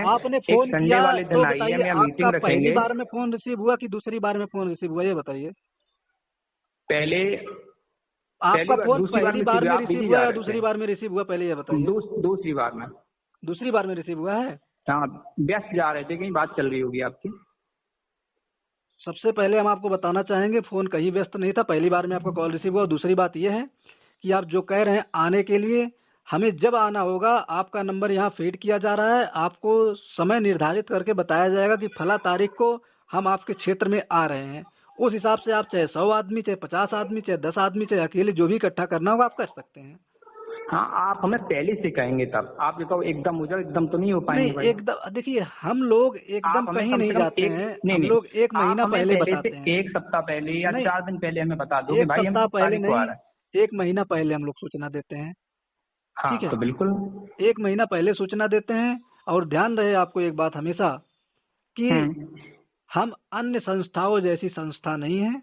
आपने फोन संडे किया वाले तो दिन आइए, बताइए, हम यहाँ आपका मीटिंग पहली रखेंगे। बार में फोन रिसीव हुआ कि दूसरी बार में फोन रिसीव हुआ, ये बताइए। पहले आपका फोन दूसरी पहली बार में आप रिसीव बिजी हुआ जा या रहे दूसरी थे। बार में रिसीव हुआ, पहले ये बताइए। दूसरी बार में। दूसरी बार में रिसीव हुआ है। हाँ, व्यस्त जा रहे थे, कहीं बात चल रही होगी आपकी। सबसे पहले हम आपको बताना चाहेंगे फोन कहीं व्यस्त नहीं था, पहली बार में आपका कॉल रिसीव हुआ। दूसरी बात यह है कि आप जो कह रहे हैं आने के लिए, हमें जब आना होगा आपका नंबर यहाँ फीड किया जा रहा है, आपको समय निर्धारित करके बताया जाएगा कि फला तारीख को हम आपके क्षेत्र में आ रहे हैं। उस हिसाब से आप चाहे 100 आदमी, चाहे 50 आदमी, चाहे 10 आदमी, चाहे अकेले, जो भी इकट्ठा करना होगा आप कर सकते हैं। हाँ, आप हमें पहले से कहेंगे तब। आप ये तो एकदम हो जाओ, एकदम तो नहीं हो पाएंगे भाई। एकदम देखिए, हम लोग एकदम कहीं नहीं जाते हैं, हम लोग एक महीना पहले बताते हैं। एक सप्ताह पहले या 4 दिन पहले हमें बता दो कि एक भाई हम सप्ताह पहले तारीख को आ रहे हैं। नहीं, एक महीना पहले हम लोग सूचना देते हैं। हाँ ठीक है, तो बिल्कुल एक महीना पहले सूचना देते हैं। और ध्यान रहे आपको एक बात हमेशा कि हम अन्य संस्थाओं जैसी संस्था नहीं है,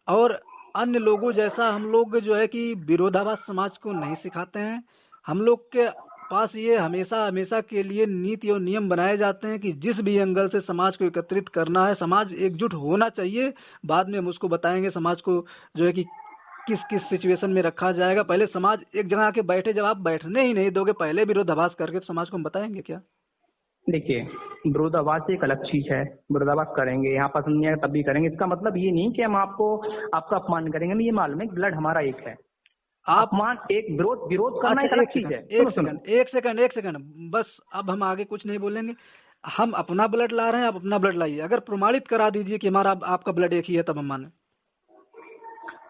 और अन्य लोगों जैसा हम लोग जो है कि विरोधाभास समाज को नहीं सिखाते हैं। हम लोग के पास ये हमेशा हमेशा के लिए नीति और नियम बनाए जाते हैं कि जिस भी एंगल से समाज को एकत्रित करना है, समाज एकजुट होना चाहिए। बाद में हम उसको बताएंगे समाज को जो है कि किस किस सिचुएशन में रखा जाएगा। पहले समाज एक जगह आके बैठे, जब आप बैठने ही नहीं दोगे, पहले विरोधाभास करके तो समाज को हम बताएंगे क्या? देखिए, विरोधाभास एक अलग चीज है। विरोधाभास करेंगे, यहाँ पसंद नहीं आएगा तब भी करेंगे, इसका मतलब ये नहीं कि हम आपको आपका अपमान करेंगे। हमें ये मालूम है ब्लड हमारा एक है, अपमान एक विरोध करना एक अलग चीज है। एक सेकंड बस, अब हम आगे कुछ नहीं बोलेंगे। हम अपना ब्लड ला रहे हैं, आप अपना ब्लड लाइए। अगर प्रमाणित करा दीजिए कि हमारा आपका ब्लड एक ही है, तब हम माने।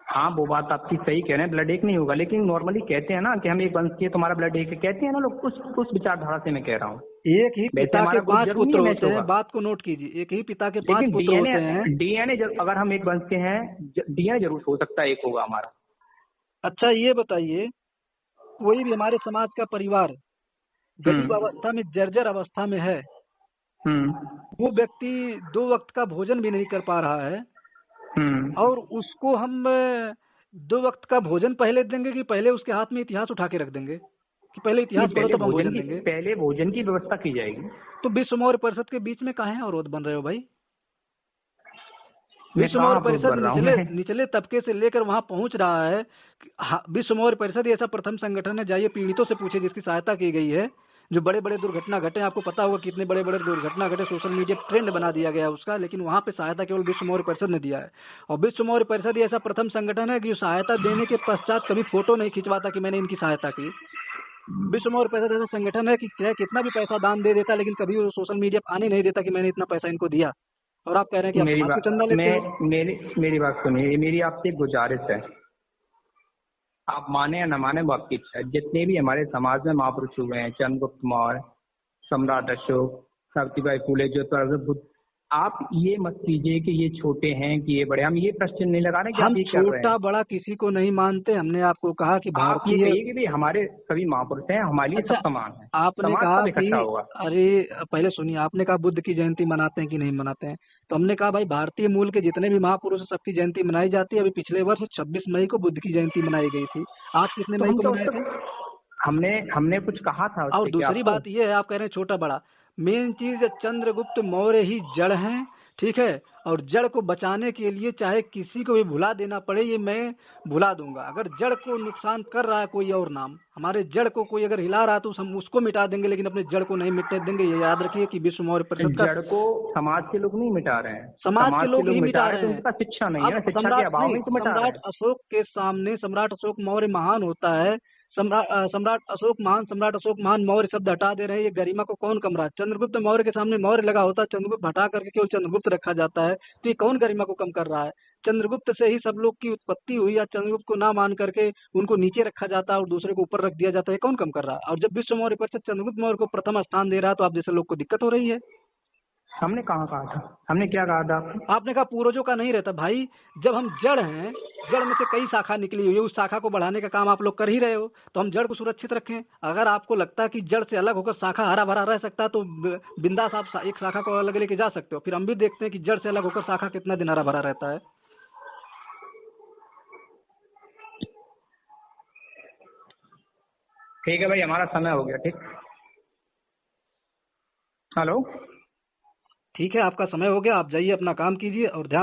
हाँ वो बात आपकी सही कह रहे हैं, ब्लड एक नहीं होगा, लेकिन नॉर्मली कहते हैं ना कि हम एक वंश के, तुम्हारा ब्लड एक है, कहते हैं ना लोग, उस विचारधारा से मैं कह रहा हूँ। एक ही पिता के 5 पुत्र होते हैं, बात को नोट कीजिए, एक ही पिता के 5 पुत्र होते हैं। डीएनए अगर हम एक वंश के हैं, डीएनए जरूर हो सकता है एक होगा हमारा। अच्छा ये बताइए, कोई भी हमारे समाज का परिवार गरीब अवस्था में, जर्जर अवस्था में है, वो व्यक्ति 2 वक्त का भोजन भी नहीं कर पा रहा है, और उसको हम 2 वक्त का भोजन पहले देंगे कि पहले उसके हाथ में इतिहास उठा के रख देंगे कि पहले इतिहास पढ़ो तब हम भोजन देंगे? पहले भोजन की व्यवस्था की जाएगी। तो विश्व मौर्य परिषद के बीच में काहे अवरोध बन रहे हो भाई? विश्व मौर्य परिषद निचले तबके से लेकर वहां पहुंच रहा है। विश्व मौर्य परिषद ऐसा प्रथम संगठन है, जाइए पीड़ितों से पूछे जिसकी सहायता की गई है। जो बड़े बड़े दुर्घटना घटे, आपको पता होगा कितने बड़े बड़े दुर्घटना घटे, सोशल मीडिया ट्रेंड बना दिया गया उसका, लेकिन वहां पे सहायता केवल विश्व मौर्य परिषद ने दिया है। और विश्व मौर्य परिषद ऐसा प्रथम संगठन है कि जो सहायता देने के पश्चात कभी फोटो नहीं खिंचवाता कि मैंने इनकी सहायता की। विश्व मौर्य परिषद ऐसा संगठन है कि कितना भी पैसा दान दे देता, लेकिन कभी वो सोशल मीडिया पर आने नहीं देता कि मैंने इतना पैसा इनको दिया। और आप कह रहे हैं कि आप चंदा लेते हैं। मेरी बात सुनिए, मेरी आपसे एक गुजारिश है, आप माने या न माने वो आपकी इच्छा है। जितने भी हमारे समाज में महापुरुष हुए हैं, चंद्रगुप्त मौर्य, सम्राट अशोक, सावित्रीबाई फुले, ज्योतिराव बुद्ध, आप ये मत कीजिए कि ये छोटे हैं कि ये बड़े। हम ये प्रश्न नहीं लगा रहे कि हम छोटा बड़ा किसी को नहीं मानते। हमने आपको कहा कि भारतीय कि भी हमारे सभी महापुरुष हैं, हमारे लिए सब समान है। आपने कहा कि अरे पहले सुनिए, आपने कहा बुद्ध की जयंती मनाते हैं कि नहीं मनाते हैं, तो हमने कहा भाई भारतीय मूल के जितने भी महापुरुष हैं सबकी जयंती मनाई जाती है। अभी पिछले वर्ष 26 मई को बुद्ध की जयंती मनाई गई थी। आज कितने मई को मनाए थे? हमने कुछ कहा था। और दूसरी बात ये है, आप कह रहे हैं छोटा बड़ा, मेन चीज चंद्रगुप्त मौर्य ही जड़ हैं, ठीक है। और जड़ को बचाने के लिए चाहे किसी को भी भुला देना पड़े, ये मैं भुला दूंगा। अगर जड़ को नुकसान कर रहा है कोई और नाम, हमारे जड़ को कोई अगर हिला रहा है तो हम उसको मिटा देंगे, लेकिन अपने जड़ को नहीं मिटने देंगे। ये याद रखिए कि विश्व मौर्य परिषद का जड़ को समाज के लोग नहीं मिटा रहे हैं, समाज के लोग ही मिटा रहे हैं। उनका शिक्षा नहीं है, शिक्षा के अभाव में सम्राट अशोक के सामने सम्राट अशोक मौर्य महान होता है, सम्राट अशोक महान मौर्य शब्द हटा दे रहे हैं। ये गरिमा को कौन कम रहा है? चंद्रगुप्त मौर्य के सामने मौर्य लगा होता है, चंद्रगुप्त हटा करके केवल चंद्रगुप्त रखा जाता है, तो ये कौन गरिमा को कम कर रहा है? चंद्रगुप्त से ही सब लोग की उत्पत्ति हुई, या चंद्रगुप्त को ना मान करके उनको नीचे रखा जाता है और दूसरे को ऊपर रख दिया जाता है, कौन कम कर रहा है? और जब विश्व मौर्य परिषद चंद्रगुप्त मौर्य को प्रथम स्थान दे रहा है, तो आप जैसे लोग को दिक्कत हो रही है। हमने कहाँ कहा था? हमने क्या कहा था? आपने कहा पूर्वजों का नहीं रहता। भाई जब हम जड़ हैं, जड़ में से कई शाखा निकली हुई है, उस शाखा को बढ़ाने का काम आप लोग कर ही रहे हो, तो हम जड़ को सुरक्षित रखें। अगर आपको लगता है कि जड़ से अलग होकर शाखा हरा भरा रह सकता है, तो बिंदास आप एक शाखा को अलग लेके जा सकते हो। फिर हम भी देखते हैं कि जड़ से अलग होकर शाखा कितना दिन हरा भरा रहता है। ठीक है भाई, हमारा समय हो गया। ठीक, हेलो, ठीक है, आपका समय हो गया, आप जाइए अपना काम कीजिए और ध्यान